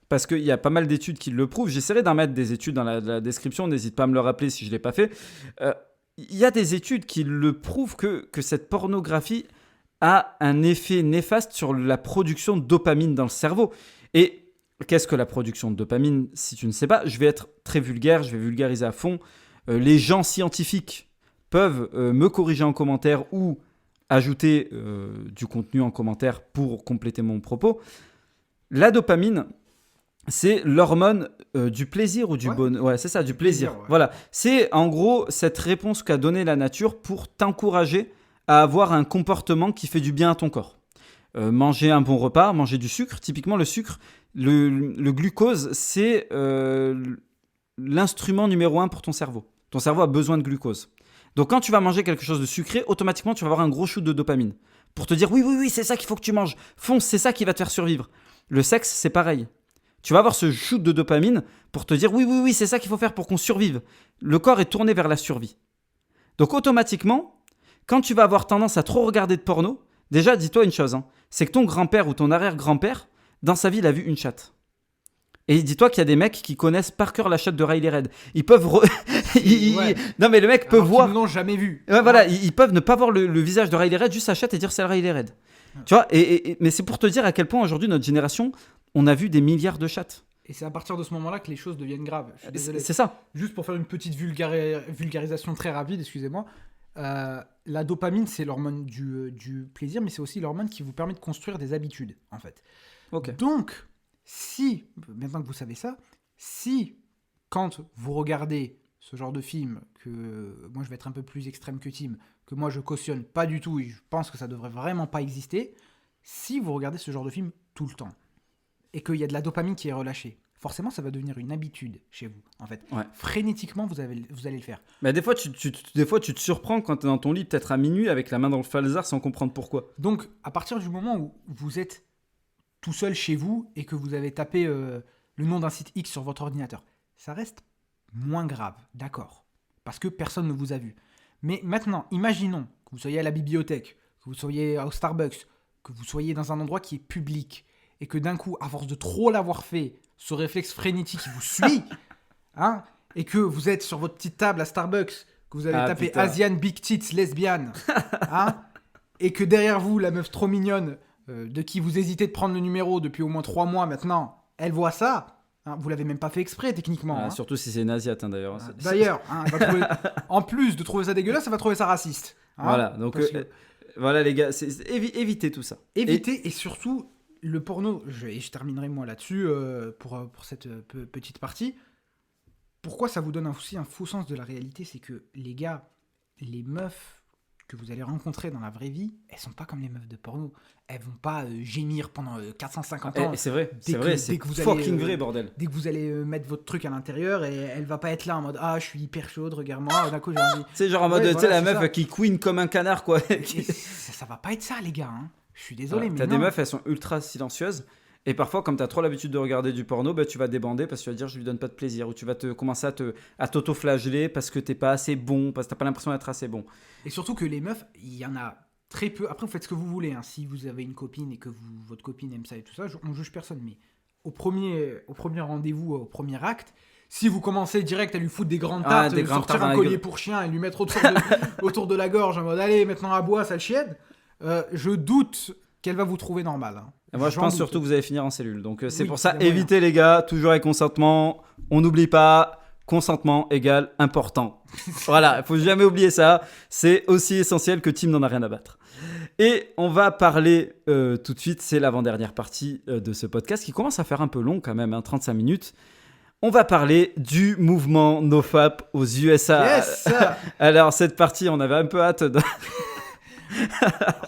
Parce qu'il y a pas mal d'études qui le prouvent. J'essaierai d'en mettre des études dans la description. N'hésite pas à me le rappeler si je ne l'ai pas fait. Il y a des études qui le prouvent que cette pornographie a un effet néfaste sur la production de dopamine dans le cerveau. Et qu'est-ce que la production de dopamine? Si tu ne sais pas, je vais être très vulgaire, je vais vulgariser à fond. Les gens scientifiques peuvent me corriger en commentaire ou ajouter du contenu en commentaire pour compléter mon propos. La dopamine... c'est l'hormone du plaisir ou du bonheur. Ouais, c'est ça, du plaisir. Ouais. Voilà. C'est en gros cette réponse qu'a donnée la nature pour t'encourager à avoir un comportement qui fait du bien à ton corps. Manger un bon repas, manger du sucre. Typiquement, le sucre, le glucose, c'est l'instrument numéro 1 pour ton cerveau. Ton cerveau a besoin de glucose. Donc, quand tu vas manger quelque chose de sucré, automatiquement, tu vas avoir un gros shoot de dopamine. Pour te dire, oui, c'est ça qu'il faut que tu manges. Fonce, c'est ça qui va te faire survivre. Le sexe, c'est pareil. Tu vas avoir ce shoot de dopamine pour te dire oui, c'est ça qu'il faut faire pour qu'on survive. Le corps est tourné vers la survie. Donc automatiquement, quand tu vas avoir tendance à trop regarder de porno, déjà dis-toi une chose, c'est que ton grand-père ou ton arrière-grand-père, dans sa vie, il a vu une chatte. Et dis-toi qu'il y a des mecs qui connaissent par cœur la chatte de Riley Reid. Ils peuvent... Non mais le mec peut voir... Ils ne l'ont jamais vu. Ouais, voilà, ils peuvent ne pas voir le visage de Riley Reid, juste sa chatte et dire c'est Riley Reid. Tu vois, mais c'est pour te dire à quel point aujourd'hui notre génération... on a vu des milliards de chattes. Et c'est à partir de ce moment-là que les choses deviennent graves. Je suis désolé. C'est ça. Juste pour faire une petite vulgarisation très rapide, excusez-moi. La dopamine, c'est l'hormone du plaisir, mais c'est aussi l'hormone qui vous permet de construire des habitudes, en fait. Okay. Donc, maintenant que vous savez ça, quand vous regardez ce genre de film, que moi je vais être un peu plus extrême que Tim, que moi je cautionne pas du tout, et je pense que ça devrait vraiment pas exister, si vous regardez ce genre de film tout le temps, et qu'il y a de la dopamine qui est relâchée, forcément, ça va devenir une habitude chez vous, en fait. Ouais. Frénétiquement, vous allez le faire. Mais des fois, tu te surprends quand tu es dans ton lit, peut-être à minuit, avec la main dans le falzar, sans comprendre pourquoi. Donc, à partir du moment où vous êtes tout seul chez vous et que vous avez tapé le nom d'un site X sur votre ordinateur, ça reste moins grave, d'accord, parce que personne ne vous a vu. Mais maintenant, imaginons que vous soyez à la bibliothèque, que vous soyez au Starbucks, que vous soyez dans un endroit qui est public, et que d'un coup, à force de trop l'avoir fait, ce réflexe frénétique qui vous suit, et que vous êtes sur votre petite table à Starbucks, que vous avez tapé Asian Big Tits lesbienne, et que derrière vous, la meuf trop mignonne, de qui vous hésitez de prendre le numéro depuis au moins 3 mois maintenant, elle voit ça, vous l'avez même pas fait exprès techniquement. Surtout si c'est une Asiate d'ailleurs. D'ailleurs, en plus de trouver ça dégueulasse, elle va trouver ça raciste. Voilà, donc voilà les gars, évitez tout ça. Évitez et surtout... Le porno, je terminerai moi là-dessus pour cette petite partie. Pourquoi ça vous donne aussi un faux sens de la réalité? C'est que les gars, les meufs que vous allez rencontrer dans la vraie vie, elles sont pas comme les meufs de porno. Elles vont pas gémir pendant 450 ans. Et c'est vrai, c'est que vous fucking allez, vrai, bordel. Dès que vous allez mettre votre truc à l'intérieur, et elle va pas être là en mode ah je suis hyper chaude, regarde-moi, d'un coup j'ai envie. C'est genre en mode, Ouais, tu sais, voilà, la c'est meuf ça. qui queen comme un canard, quoi. Et ça va pas être ça les gars. Hein. Je suis désolé, mais T'as non. des meufs, elles sont ultra silencieuses. Et parfois, comme t'as trop l'habitude de regarder du porno, bah, tu vas débander parce que tu vas dire je lui donne pas de plaisir. Ou tu vas commencer à t'auto-flageller parce que t'es pas assez bon, parce que t'as pas l'impression d'être assez bon. Et surtout que les meufs, il y en a très peu. Après, vous faites ce que vous voulez. Hein. Si vous avez une copine et que votre copine aime ça et tout ça, on juge personne. Mais au premier rendez-vous, au premier acte, si vous commencez direct à lui foutre des grandes tartes, sortir un collier pour chien et lui mettre autour de la gorge en mode allez, maintenant à bois, sale chienne, je doute qu'elle va vous trouver normal. Hein. Moi, je pense surtout que vous allez finir en cellule. Donc, c'est Oui, pour ça, il y a moyen. évitez les gars, toujours avec consentement. On n'oublie pas, consentement égale important. Voilà, il faut jamais oublier ça. C'est aussi essentiel que Tim n'en a rien à battre. Et on va parler tout de suite, c'est l'avant-dernière partie de ce podcast qui commence à faire un peu long quand même, 35 minutes. On va parler du mouvement NoFap aux USA. Yes. Alors, cette partie, on avait un peu hâte de...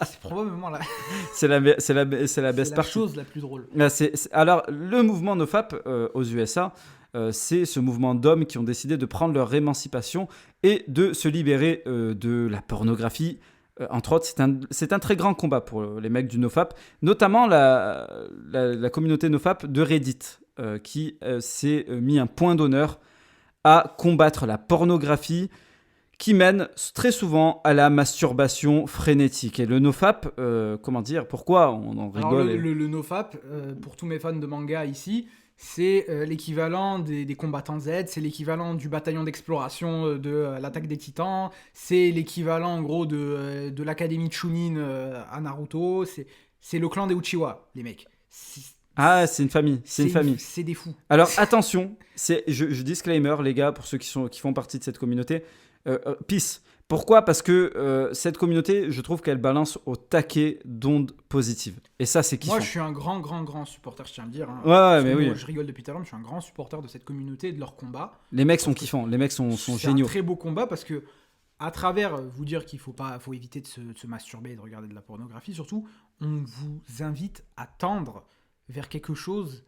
C'est probablement c'est la best partie. chose la plus drôle. Alors, le mouvement NoFap aux USA, c'est ce mouvement d'hommes qui ont décidé de prendre leur émancipation et de se libérer de la pornographie. Entre autres, c'est un très grand combat pour les mecs du NoFap, notamment la communauté NoFap de Reddit, qui s'est mis un point d'honneur à combattre la pornographie qui mène très souvent à la masturbation frénétique. Et le NoFap, comment dire, pourquoi on en rigole? Alors le NoFap, pour tous mes fans de manga ici, c'est l'équivalent des combattants Z, c'est l'équivalent du bataillon d'exploration de l'attaque des titans, c'est l'équivalent en gros de l'académie Chunin à Naruto, c'est le clan des Uchiwa, les mecs. C'est une famille, c'est une famille. C'est des fous. Alors attention, je disclaimer les gars, pour ceux qui font partie de cette communauté, peace. Pourquoi ? Parce que cette communauté, je trouve qu'elle balance au taquet d'ondes positives. Et ça, c'est kiffant. Moi, je suis un grand supporter, je tiens à le dire. Hein. Ouais, mais oui. Moi, je rigole depuis tout à l'heure, mais je suis un grand supporter de cette communauté et de leur combat. Les mecs sont kiffants, les mecs sont géniaux. C'est un très beau combat parce que, à travers vous dire qu'il faut éviter de se masturber et de regarder de la pornographie, surtout, on vous invite à tendre vers quelque chose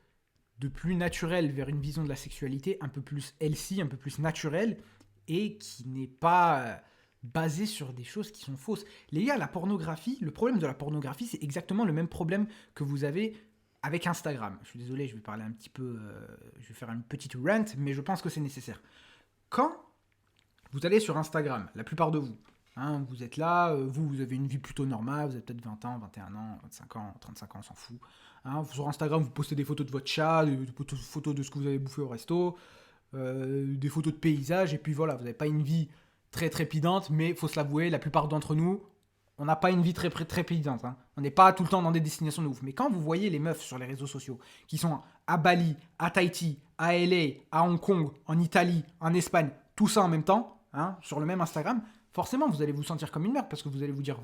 de plus naturel, vers une vision de la sexualité un peu plus healthy, un peu plus naturelle, et qui n'est pas basé sur des choses qui sont fausses. Les gars, la pornographie, le problème de la pornographie, c'est exactement le même problème que vous avez avec Instagram. Je suis désolé, je vais parler un petit peu, je vais faire une petite rant, mais je pense que c'est nécessaire. Quand vous allez sur Instagram, la plupart de vous, hein, vous êtes là, vous avez une vie plutôt normale, vous avez peut-être 20 ans, 21 ans, 25 ans, 35 ans, on s'en fout. Hein, sur Instagram, vous postez des photos de votre chat, des photos de ce que vous avez bouffé au resto, des photos de paysages, et puis voilà, vous n'avez pas une vie très trépidante, mais il faut se l'avouer, la plupart d'entre nous, on n'a pas une vie très trépidante. Hein. On n'est pas tout le temps dans des destinations de ouf. Mais quand vous voyez les meufs sur les réseaux sociaux, qui sont à Bali, à Tahiti, à LA, à Hong Kong, en Italie, en Espagne, tout ça en même temps, hein, sur le même Instagram, forcément, vous allez vous sentir comme une merde, parce que vous allez vous dire,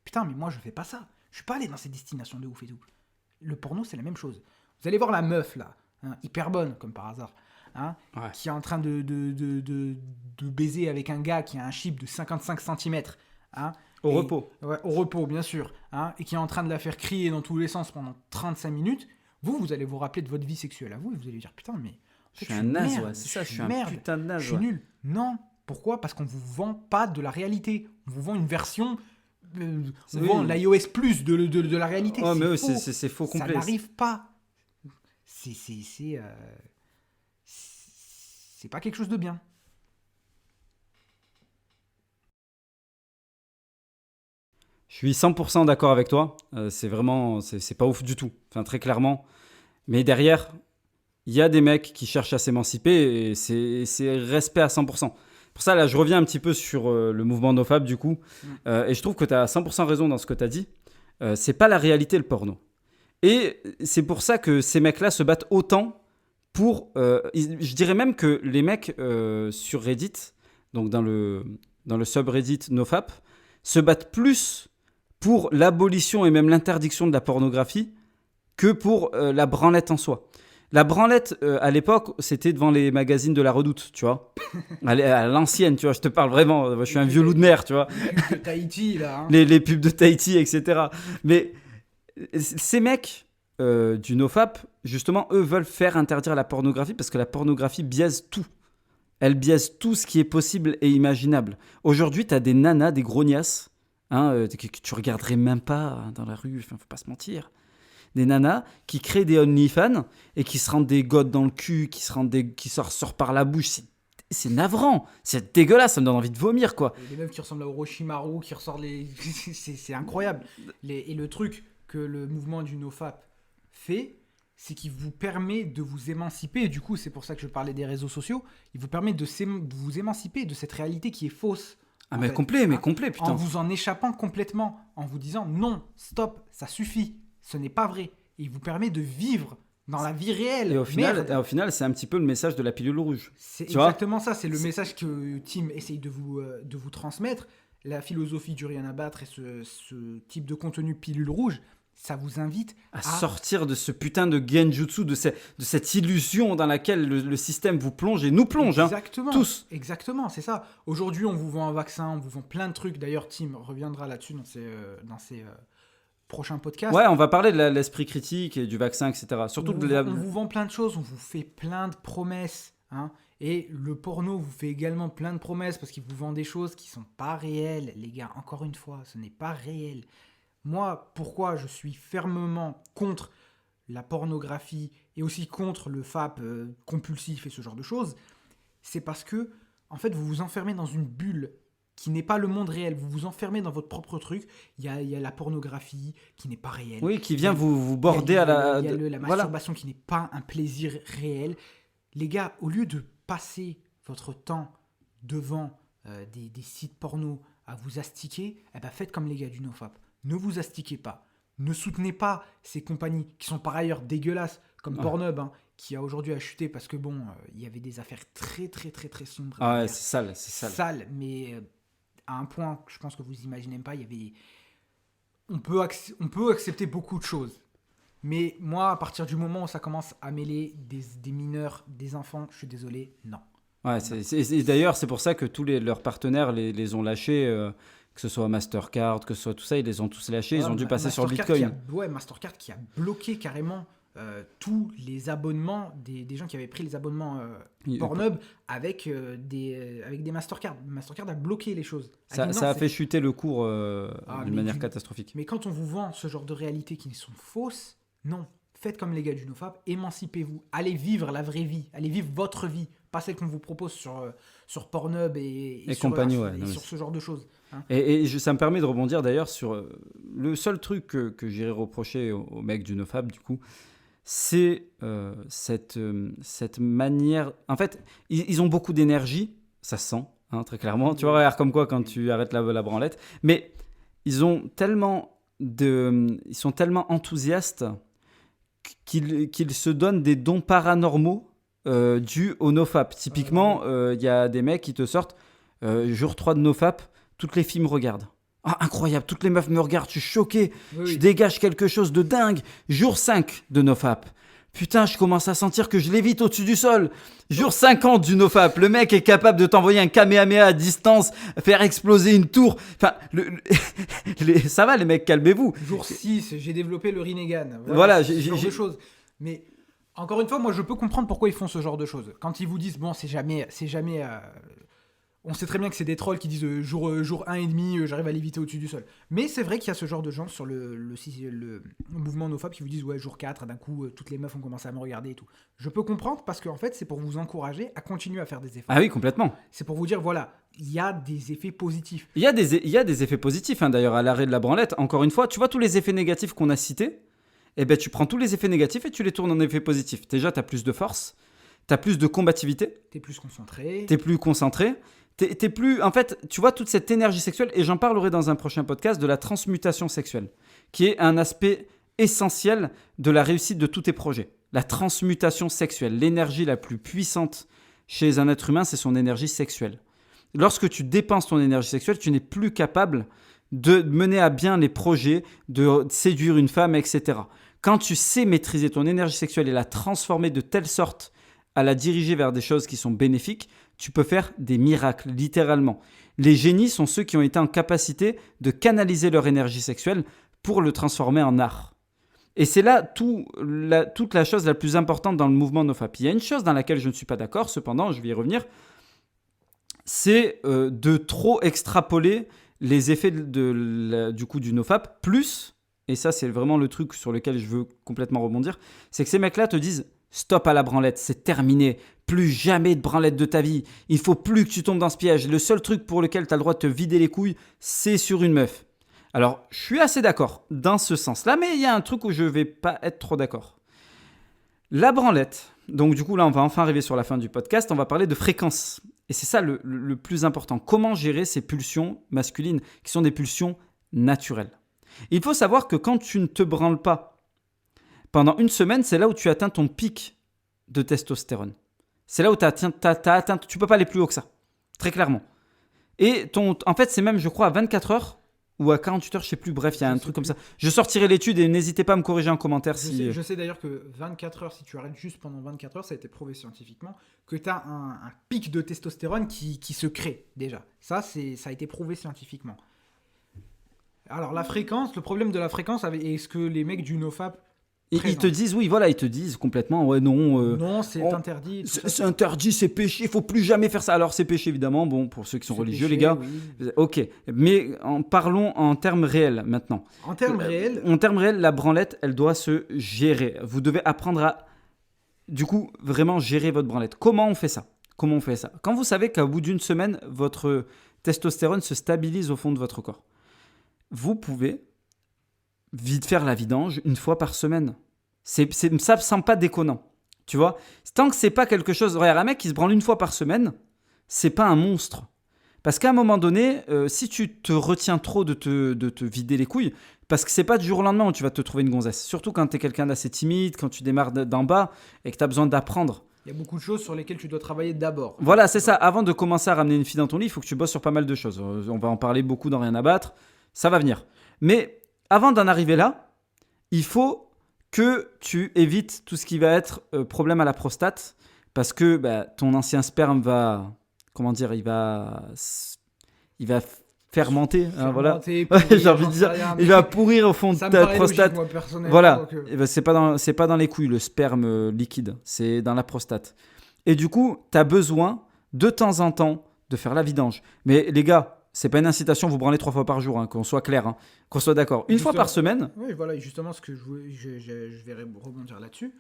putain, mais moi, je fais pas ça. Je suis pas allé dans ces destinations de ouf et tout. Le porno, c'est la même chose. Vous allez voir la meuf, là, hein, hyper bonne, comme par hasard, hein, ouais, qui est en train de baiser avec un gars qui a un chip de 55 cm. Hein, au repos. Ouais, au repos, bien sûr. Hein, et qui est en train de la faire crier dans tous les sens pendant 35 minutes. Vous allez vous rappeler de votre vie sexuelle à vous et vous allez dire, putain, mais... Je suis un naze, ouais, c'est ça, je suis un putain de naze. Je suis nul. Non. Pourquoi ? Parce qu'on vous vend pas de la réalité. On vous vend une version... on vend l'iOS Plus de la réalité. Oh, mais faux. C'est faux complet. Ça n'arrive pas. C'est pas quelque chose de bien. Je suis 100% d'accord avec toi. C'est vraiment... C'est pas ouf du tout. Enfin, très clairement. Mais derrière, il y a des mecs qui cherchent à s'émanciper et c'est respect à 100%. Pour ça, là, je reviens un petit peu sur le mouvement NoFap, du coup. Et je trouve que tu as 100% raison dans ce que tu as dit. C'est pas la réalité, le porno. Et c'est pour ça que ces mecs-là se battent autant pour... je dirais même que les mecs sur Reddit, donc dans le subreddit NoFap, se battent plus pour l'abolition et même l'interdiction de la pornographie que pour la branlette en soi. La branlette, à l'époque, c'était devant les magazines de la Redoute, tu vois. À l'ancienne, tu vois, je te parle vraiment. Je suis un vieux loup de mer, tu vois. Les pubs de Tahiti, là. Hein. Les pubs de Tahiti, etc. Mais ces mecs du NoFap, justement, eux veulent faire interdire la pornographie parce que la pornographie biaise tout. Elle biaise tout ce qui est possible et imaginable. Aujourd'hui, tu as des nanas, des grognasses, que tu regarderais même pas dans la rue, faut pas se mentir. Des nanas qui créent des OnlyFans et qui se rendent des godes dans le cul, qui sortent par la bouche. C'est navrant, c'est dégueulasse, ça me donne envie de vomir, quoi. Et les meufs qui ressemblent à Orochimaru, qui ressortent les... c'est incroyable. Et le truc que le mouvement du NoFap fait, c'est qu'il vous permet de vous émanciper. Et du coup, c'est pour ça que je parlais des réseaux sociaux. Il vous permet de vous émanciper de cette réalité qui est fausse. Ah mais complet, putain. En vous en échappant complètement, en vous disant non, stop, ça suffit, ce n'est pas vrai. Et il vous permet de vivre dans la vie réelle. Et au final, c'est un petit peu le message de la pilule rouge. C'est exactement ça, c'est le message que Tim essaye de vous transmettre. La philosophie du rien à battre et ce type de contenu pilule rouge, ça vous invite à sortir de ce putain de genjutsu, de cette illusion dans laquelle le système vous plonge et nous plonge. Exactement, tous. Exactement, c'est ça. Aujourd'hui, on vous vend un vaccin, on vous vend plein de trucs. D'ailleurs, Tim reviendra là-dessus dans ses prochains podcasts. Ouais, on va parler de l'esprit critique et du vaccin, etc. Surtout on vous vend plein de choses, on vous fait plein de promesses. Hein, et le porno vous fait également plein de promesses parce qu'il vous vend des choses qui sont pas réelles. Les gars, encore une fois, ce n'est pas réel. Moi, pourquoi je suis fermement contre la pornographie et aussi contre le FAP compulsif et ce genre de choses, c'est parce que, en fait, vous vous enfermez dans une bulle qui n'est pas le monde réel. Vous vous enfermez dans votre propre truc. Il y a la pornographie qui n'est pas réelle. Oui, qui vient vous border Il y a la masturbation qui n'est pas un plaisir réel. Les gars, au lieu de passer votre temps devant des sites porno à vous astiquer, faites comme les gars du NoFap. Ne vous astiquez pas. Ne soutenez pas ces compagnies qui sont par ailleurs dégueulasses, comme Pornhub, qui a aujourd'hui chuté parce que il y avait des affaires très très très très sombres. Ah ouais, c'est sale. Sale, mais à un point que je pense que vous imaginez même pas, on peut accepter beaucoup de choses. Mais moi, à partir du moment où ça commence à mêler des mineurs, des enfants, je suis désolé, non. Ouais, d'ailleurs, c'est pour ça que tous leurs partenaires les ont lâchés. Que ce soit Mastercard, que ce soit tout ça, ils les ont tous lâchés, ils ont dû passer sur le Bitcoin. Mastercard qui a bloqué carrément tous les abonnements des gens qui avaient pris les abonnements Pornhub avec des Mastercard. Mastercard a bloqué les choses. Ça a fait chuter le cours d'une manière catastrophique. Mais quand on vous vend ce genre de réalités qui sont fausses, non. Faites comme les gars du NoFap, émancipez-vous, allez vivre la vraie vie, allez vivre votre vie, pas celle qu'on vous propose sur Pornhub et compagnie, sur ce genre de choses. Hein. Et ça me permet de rebondir d'ailleurs sur le seul truc que j'irais reprocher aux mecs du NoFap, du coup, c'est cette manière... En fait, ils ont beaucoup d'énergie, ça se sent, très clairement. Tu vois, regarde comme quoi quand tu arrêtes la branlette. Mais ils sont tellement enthousiastes qu'ils se donnent des dons paranormaux dus au NoFap. Typiquement, y a des mecs qui te sortent jour 3 de NoFap, toutes les filles me regardent. Ah, incroyable, toutes les meufs me regardent, je suis choqué, je dégage quelque chose de dingue. Jour 5 de NoFap. Putain, je commence à sentir que je lévite au-dessus du sol. Jour 50 du NoFap, le mec est capable de t'envoyer un Kamehameha à distance, faire exploser une tour. Enfin, ça va les mecs, calmez-vous. Jour 6, j'ai développé le Rinnegan. Voilà, ce genre de choses. Mais encore une fois, moi je peux comprendre pourquoi ils font ce genre de choses. Quand ils vous disent, c'est jamais on sait très bien que c'est des trolls qui disent jour 1 et demi, j'arrive à léviter au-dessus du sol. Mais c'est vrai qu'il y a ce genre de gens sur le mouvement NoFap qui vous disent jour 4, d'un coup, toutes les meufs ont commencé à me regarder et tout. Je peux comprendre parce qu'en fait, c'est pour vous encourager à continuer à faire des efforts. Ah oui, complètement. C'est pour vous dire, voilà, il y a des effets positifs. Il y a des effets positifs, d'ailleurs, à l'arrêt de la branlette. Encore une fois, tu vois tous les effets négatifs qu'on a cités, tu prends tous les effets négatifs et tu les tournes en effets positifs. Déjà, tu as plus de force, tu as plus de combativité. Tu es plus concentré. T'es plus... En fait, tu vois toute cette énergie sexuelle, et j'en parlerai dans un prochain podcast, de la transmutation sexuelle, qui est un aspect essentiel de la réussite de tous tes projets. La transmutation sexuelle, l'énergie la plus puissante chez un être humain, c'est son énergie sexuelle. Lorsque tu dépenses ton énergie sexuelle, tu n'es plus capable de mener à bien les projets, de séduire une femme, etc. quand tu sais maîtriser ton énergie sexuelle et la transformer de telle sorte à la diriger vers des choses qui sont bénéfiques, tu peux faire des miracles, littéralement. Les génies sont ceux qui ont été en capacité de canaliser leur énergie sexuelle pour le transformer en art. Et c'est là toute la chose la plus importante dans le mouvement NoFap. Il y a une chose dans laquelle je ne suis pas d'accord, cependant, je vais y revenir, c'est de trop extrapoler les effets du coup du NoFap, plus, et ça c'est vraiment le truc sur lequel je veux complètement rebondir, c'est que ces mecs-là te disent « Stop à la branlette, c'est terminé, plus jamais de branlette de ta vie, il faut plus que tu tombes dans ce piège, le seul truc pour lequel tu as le droit de te vider les couilles, c'est sur une meuf. » Alors, je suis assez d'accord dans ce sens-là, mais il y a un truc où je ne vais pas être trop d'accord. La branlette, donc du coup là on va enfin arriver sur la fin du podcast, on va parler de fréquence. Et c'est ça le plus important. Comment gérer ces pulsions masculines qui sont des pulsions naturelles. Il faut savoir que quand tu ne te branles pas pendant une semaine, c'est là où tu atteins ton pic de testostérone. C'est là où tu atteint, tu ne peux pas aller plus haut que ça, très clairement. Et en fait, c'est même, je crois, à 24 heures ou à 48 heures, je ne sais plus. Bref, il y a un truc comme ça. Je sortirai l'étude et n'hésitez pas à me corriger en commentaire. Je sais d'ailleurs que 24 heures, si tu arrêtes juste pendant 24 heures, ça a été prouvé scientifiquement, que tu as un pic de testostérone qui se crée déjà. Ça a été prouvé scientifiquement. Alors la fréquence, le problème de la fréquence, est-ce que les mecs du NoFap ils te disent, oui, voilà, ils te disent complètement, ouais, non. Non, c'est interdit. C'est interdit, c'est péché, il faut plus jamais faire ça. Alors, c'est péché, évidemment, bon, pour ceux qui sont religieux, péché, les gars. Oui. Ok, mais parlons en termes réels maintenant. En termes réels, la branlette, elle doit se gérer. Vous devez apprendre à, du coup, vraiment gérer votre branlette. Comment on fait ça ? Quand vous savez qu'au bout d'une semaine, votre testostérone se stabilise au fond de votre corps, vous pouvez vite faire la vidange une fois par semaine. Ça ne semble pas déconnant. Tu vois, tant que c'est pas quelque chose. Regarde, un mec qui se branle une fois par semaine, c'est pas un monstre. Parce qu'à un moment donné, si tu te retiens trop de te vider les couilles, parce que c'est pas du jour au lendemain où tu vas te trouver une gonzesse. Surtout quand tu es quelqu'un d'assez timide, quand tu démarres d'en bas et que tu as besoin d'apprendre. Il y a beaucoup de choses sur lesquelles tu dois travailler d'abord. Voilà, c'est ça. Avant de commencer à ramener une fille dans ton lit, il faut que tu bosses sur pas mal de choses. On va en parler beaucoup dans Rien à battre. Ça va venir. Mais avant d'en arriver là, il faut que tu évites tout ce qui va être problème à la prostate parce que ton ancien sperme va, il va fermenter. Hein, voilà. Pourrir, j'ai envie de dire, il va pourrir au fond de ta prostate. Logique, moi, voilà, c'est pas dans les couilles le sperme liquide, c'est dans la prostate. Et du coup, tu as besoin de temps en temps de faire la vidange. Mais les gars, c'est pas une incitation, vous branlez 3 fois par jour, hein, qu'on soit clair, hein, qu'on soit d'accord. Une fois par semaine. Oui, voilà, justement, ce que je vais rebondir là-dessus.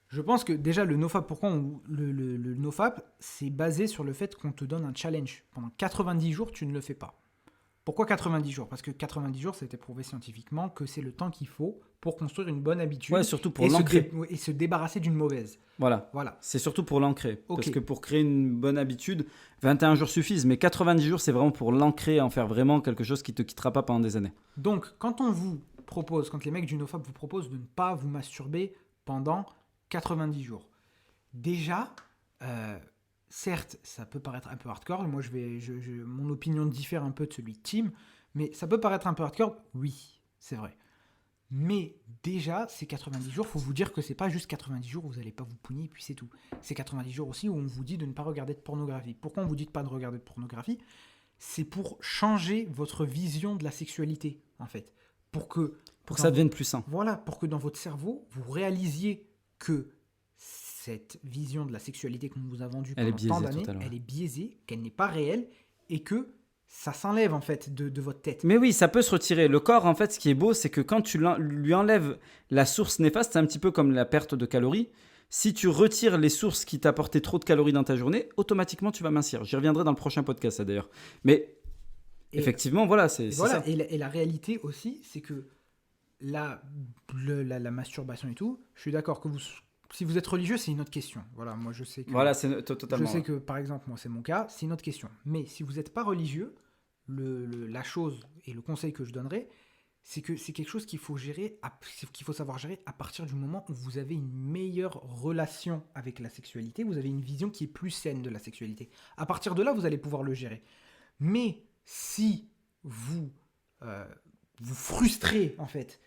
Je pense que déjà, le NoFap, le NoFap, c'est basé sur le fait qu'on te donne un challenge. Pendant 90 jours, tu ne le fais pas. Pourquoi 90 jours ? Parce que 90 jours, ça a été prouvé scientifiquement que c'est le temps qu'il faut pour construire une bonne habitude. Ouais, surtout pour l'ancrer. Et se débarrasser d'une mauvaise. Voilà. C'est surtout pour l'ancrer. Okay. Parce que pour créer une bonne habitude, 21 jours suffisent. Mais 90 jours, c'est vraiment pour l'ancrer, en faire vraiment quelque chose qui ne te quittera pas pendant des années. Donc, quand les mecs du NoFap vous proposent de ne pas vous masturber pendant 90 jours, déjà... certes, ça peut paraître un peu hardcore. Moi, mon opinion diffère un peu de celui de Tim, mais ça peut paraître un peu hardcore. Oui, c'est vrai. Mais déjà, ces 90 jours, il faut vous dire que c'est pas juste 90 jours où vous n'allez pas vous pougner et puis c'est tout. C'est 90 jours aussi où on vous dit de ne pas regarder de pornographie. Pourquoi on vous dit de pas de regarder de pornographie ? C'est pour changer votre vision de la sexualité, en fait. Pour que ça devienne plus sain. Voilà, pour que dans votre cerveau, vous réalisiez que cette vision de la sexualité qu'on vous a vendue pendant tant d'années, elle est biaisée, qu'elle n'est pas réelle et que ça s'enlève en fait de votre tête. Mais oui, ça peut se retirer. Le corps, en fait, ce qui est beau, c'est que quand tu lui enlèves la source néfaste, c'est un petit peu comme la perte de calories. Si tu retires les sources qui t'apportaient trop de calories dans ta journée, automatiquement, tu vas mincir. J'y reviendrai dans le prochain podcast, ça, d'ailleurs. Mais effectivement, voilà, c'est ça. Et la réalité aussi, c'est que la masturbation et tout, je suis d'accord que si vous êtes religieux, c'est une autre question. Voilà, moi je sais que... Voilà, c'est totalement... Je sais que, par exemple, moi c'est mon cas, c'est une autre question. Mais si vous n'êtes pas religieux, la chose et le conseil que je donnerais, c'est que c'est quelque chose qu'il faut savoir gérer à partir du moment où vous avez une meilleure relation avec la sexualité, vous avez une vision qui est plus saine de la sexualité. À partir de là, vous allez pouvoir le gérer. Mais si vous frustrez, en fait,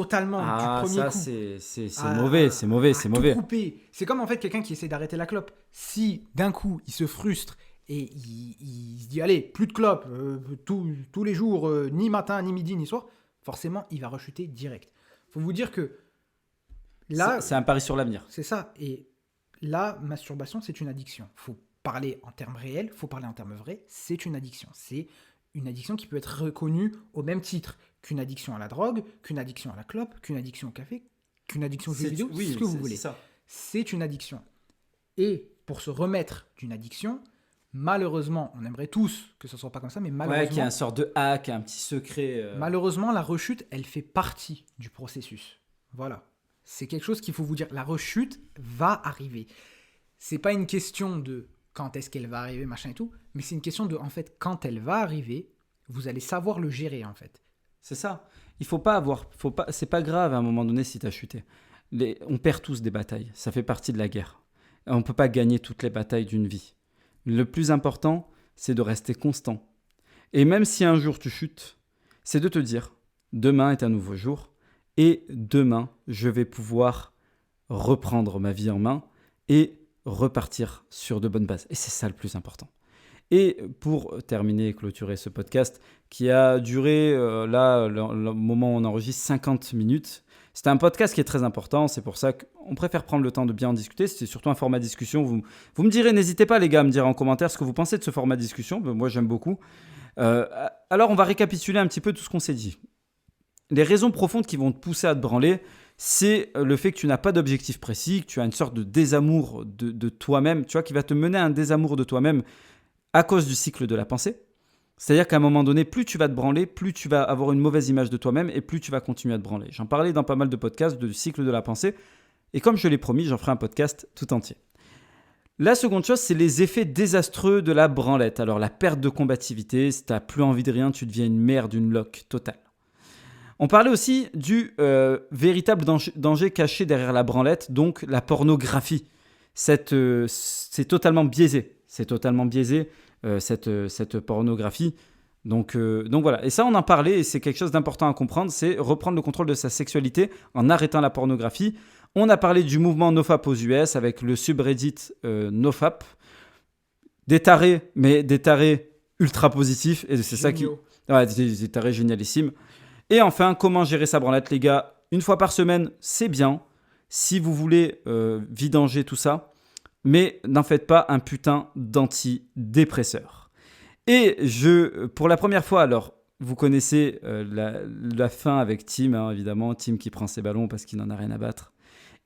totalement du premier ça, coup. c'est mauvais, c'est mauvais, c'est mauvais. Couper. C'est comme en fait quelqu'un qui essaie d'arrêter la clope. Si d'un coup il se frustre et il se dit allez, plus de clope, tous les jours, ni matin, ni midi, ni soir, forcément il va rechuter direct. Faut vous dire que là, c'est un pari sur l'avenir. C'est ça. Et la masturbation, c'est une addiction. Faut parler en termes réels, faut parler en termes vrais. C'est une addiction. C'est une addiction qui peut être reconnue au même titre qu'une addiction à la drogue, qu'une addiction à la clope, qu'une addiction au café, qu'une addiction aux jeux vidéo, ce que vous voulez. C'est une addiction. Et pour se remettre d'une addiction, malheureusement, on aimerait tous que ce soit pas comme ça, mais malheureusement... qu'il y a une sorte de hack, un petit secret... Malheureusement, la rechute, elle fait partie du processus. Voilà. C'est quelque chose qu'il faut vous dire. La rechute va arriver. C'est pas une question de quand est-ce qu'elle va arriver, machin et tout, mais c'est une question de, en fait, quand elle va arriver, vous allez savoir le gérer, en fait. C'est ça. Il faut pas avoir... c'est pas grave à un moment donné si tu as chuté. On perd tous des batailles. Ça fait partie de la guerre. On ne peut pas gagner toutes les batailles d'une vie. Le plus important, c'est de rester constant. Et même si un jour tu chutes, c'est de te dire, demain est un nouveau jour, et demain, je vais pouvoir reprendre ma vie en main et repartir sur de bonnes bases. Et c'est ça le plus important. Et pour terminer et clôturer ce podcast, qui a duré, le moment où on enregistre, 50 minutes, c'est un podcast qui est très important, c'est pour ça qu'on préfère prendre le temps de bien en discuter. C'est surtout un format discussion. Vous me direz, n'hésitez pas les gars à me dire en commentaire ce que vous pensez de ce format discussion. Moi, j'aime beaucoup. Alors, on va récapituler un petit peu tout ce qu'on s'est dit. Les raisons profondes qui vont te pousser à te branler, c'est le fait que tu n'as pas d'objectif précis, que tu as une sorte de désamour de toi-même, tu vois, qui va te mener à un désamour de toi-même à cause du cycle de la pensée. C'est-à-dire qu'à un moment donné, plus tu vas te branler, plus tu vas avoir une mauvaise image de toi-même et plus tu vas continuer à te branler. J'en parlais dans pas mal de podcasts du cycle de la pensée et comme je l'ai promis, j'en ferai un podcast tout entier. La seconde chose, c'est les effets désastreux de la branlette. Alors la perte de combativité, si tu n'as plus envie de rien, tu deviens une merde, une loque totale. On parlait aussi du véritable danger caché derrière la branlette, donc la pornographie. C'est totalement biaisé. C'est totalement biaisé, cette pornographie. Donc voilà. Et ça, on en parlait et c'est quelque chose d'important à comprendre, c'est reprendre le contrôle de sa sexualité en arrêtant la pornographie. On a parlé du mouvement NoFap aux US avec le subreddit NoFap. Des tarés, mais des tarés ultra positifs. Et c'est ça qui... Ouais, des tarés génialissimes. Et enfin, comment gérer sa branlette, les gars? Une fois par semaine, c'est bien. Si vous voulez vidanger tout ça, mais n'en faites pas un putain d'antidépresseur. Et pour la première fois, alors, vous connaissez la fin avec Tim, hein, évidemment, Tim qui prend ses ballons parce qu'il n'en a rien à battre.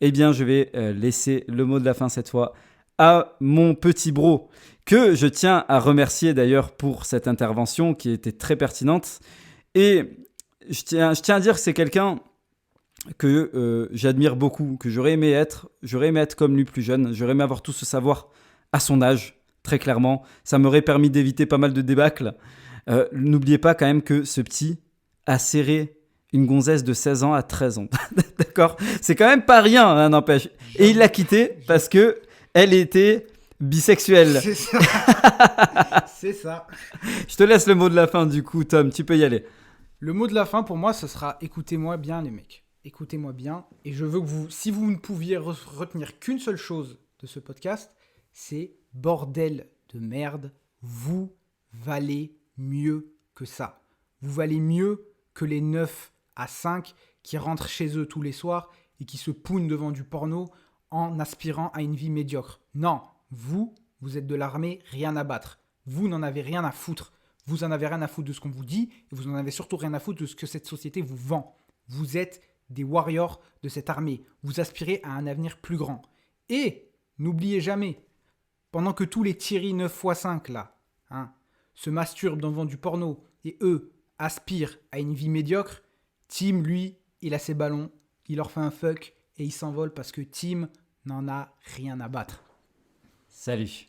Eh bien, je vais laisser le mot de la fin cette fois à mon petit bro, que je tiens à remercier d'ailleurs pour cette intervention qui était très pertinente. Et je tiens à dire que c'est quelqu'un que j'admire beaucoup, que j'aurais aimé être comme lui plus jeune, j'aurais aimé avoir tout ce savoir à son âge, très clairement. Ça m'aurait permis d'éviter pas mal de débâcles. N'oubliez pas quand même que ce petit a serré une gonzesse de 16 ans à 13 ans. D'accord ? C'est quand même pas rien, hein, n'empêche. Et il l'a quittée parce que elle était bisexuelle. C'est ça. C'est ça. Je te laisse le mot de la fin du coup, Tom, tu peux y aller. Le mot de la fin pour moi, ce sera écoutez-moi bien les mecs. Écoutez-moi bien. Et je veux que si vous ne pouviez retenir qu'une seule chose de ce podcast, c'est bordel de merde, vous valez mieux que ça. Vous valez mieux que les 9 à 5 qui rentrent chez eux tous les soirs et qui se pounent devant du porno en aspirant à une vie médiocre. Non, vous êtes de l'armée, rien à battre. Vous n'en avez rien à foutre. Vous en avez rien à foutre de ce qu'on vous dit et vous en avez surtout rien à foutre de ce que cette société vous vend. Vous êtes des warriors de cette armée. Vous aspirez à un avenir plus grand. Et n'oubliez jamais, pendant que tous les Thierry 9x5 là, se masturbent devant du porno et eux aspirent à une vie médiocre, Tim, lui, il a ses ballons, il leur fait un fuck et il s'envole parce que Tim n'en a rien à battre. Salut.